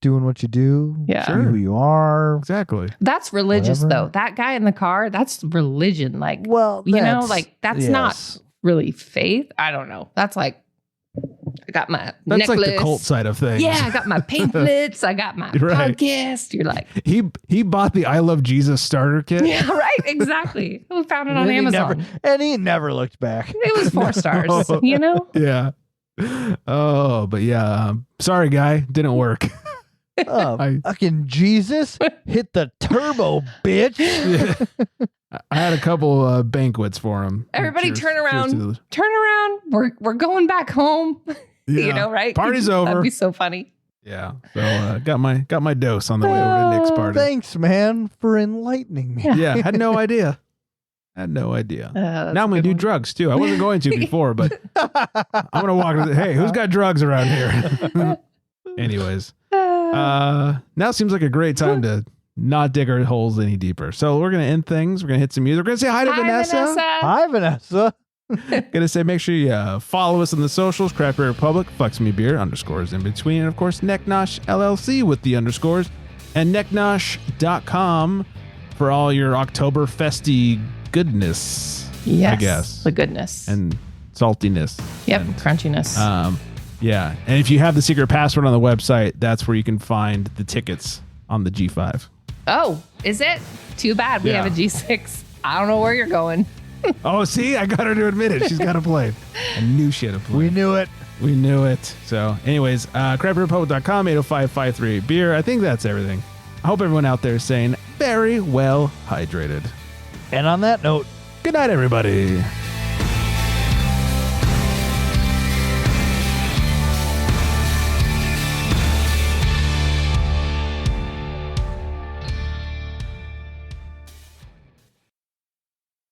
S3: doing what you do,
S2: Yeah.
S3: be who you are.
S1: Exactly.
S2: That's religious
S3: Whatever.
S2: though. That guy in the car, that's religion.
S3: Well,
S2: that's
S3: yes.
S2: not really faith. I don't know. That's I got my
S1: That's
S2: necklace.
S1: like the cult side of things.
S2: Yeah, I got my pamphlets. I got my
S1: Right.
S2: podcast. You're like,
S1: He bought the I Love Jesus starter kit.
S2: yeah, right, exactly. We found it on
S3: And he
S2: Amazon.
S3: he never looked back.
S2: It was 4 stars, you know?
S1: Yeah. Oh, but yeah. Sorry, guy. Didn't work.
S3: Fucking Jesus hit the turbo, bitch.
S1: I had a couple banquets for him.
S2: Everybody
S1: Cheers-
S2: turn
S1: cheers
S2: around.
S1: to the-
S2: Turn around. We're going back home. You
S1: Yeah.
S2: know, right?
S1: Party's over.
S2: That'd be so funny.
S1: Yeah. So got my dose on the way over to Nick's party.
S3: Thanks, man, for enlightening me.
S1: Yeah. Had no idea. Had no idea.
S2: That's
S1: Now I'm
S2: a
S1: gonna
S2: good
S1: do
S2: one.
S1: drugs too. I wasn't going to before, but I'm gonna walk. Hey, who's got drugs around here? Anyways, now seems like a great time to not dig our holes any deeper. So we're gonna end things. We're gonna hit some music. We're gonna say hi to Vanessa.
S3: Hi, Vanessa.
S1: Gonna say make sure you follow us on the socials. Craft Beer Republic, Fucks Me Beer _ in between, and of course Necknosh LLC with the underscores, and necknosh.com for all your Oktoberfesty goodness.
S2: Yes.
S1: I guess.
S2: The goodness.
S1: And saltiness.
S2: Yep.
S1: And,
S2: Crunchiness.
S1: yeah. And if you have the secret password on the website, that's where you can find the tickets on the G5.
S2: Oh, is it? Too bad. We
S1: Yeah.
S2: have a G6. I don't know where you're going.
S1: Oh, see, I got her to admit it. She's got to play. I knew she had to play.
S3: We knew it.
S1: We knew it. So, anyways, craftbeerrepublic.com, 80553 beer. I think that's everything. I hope everyone out there is staying very well hydrated.
S3: And on that note,
S1: Good night, everybody.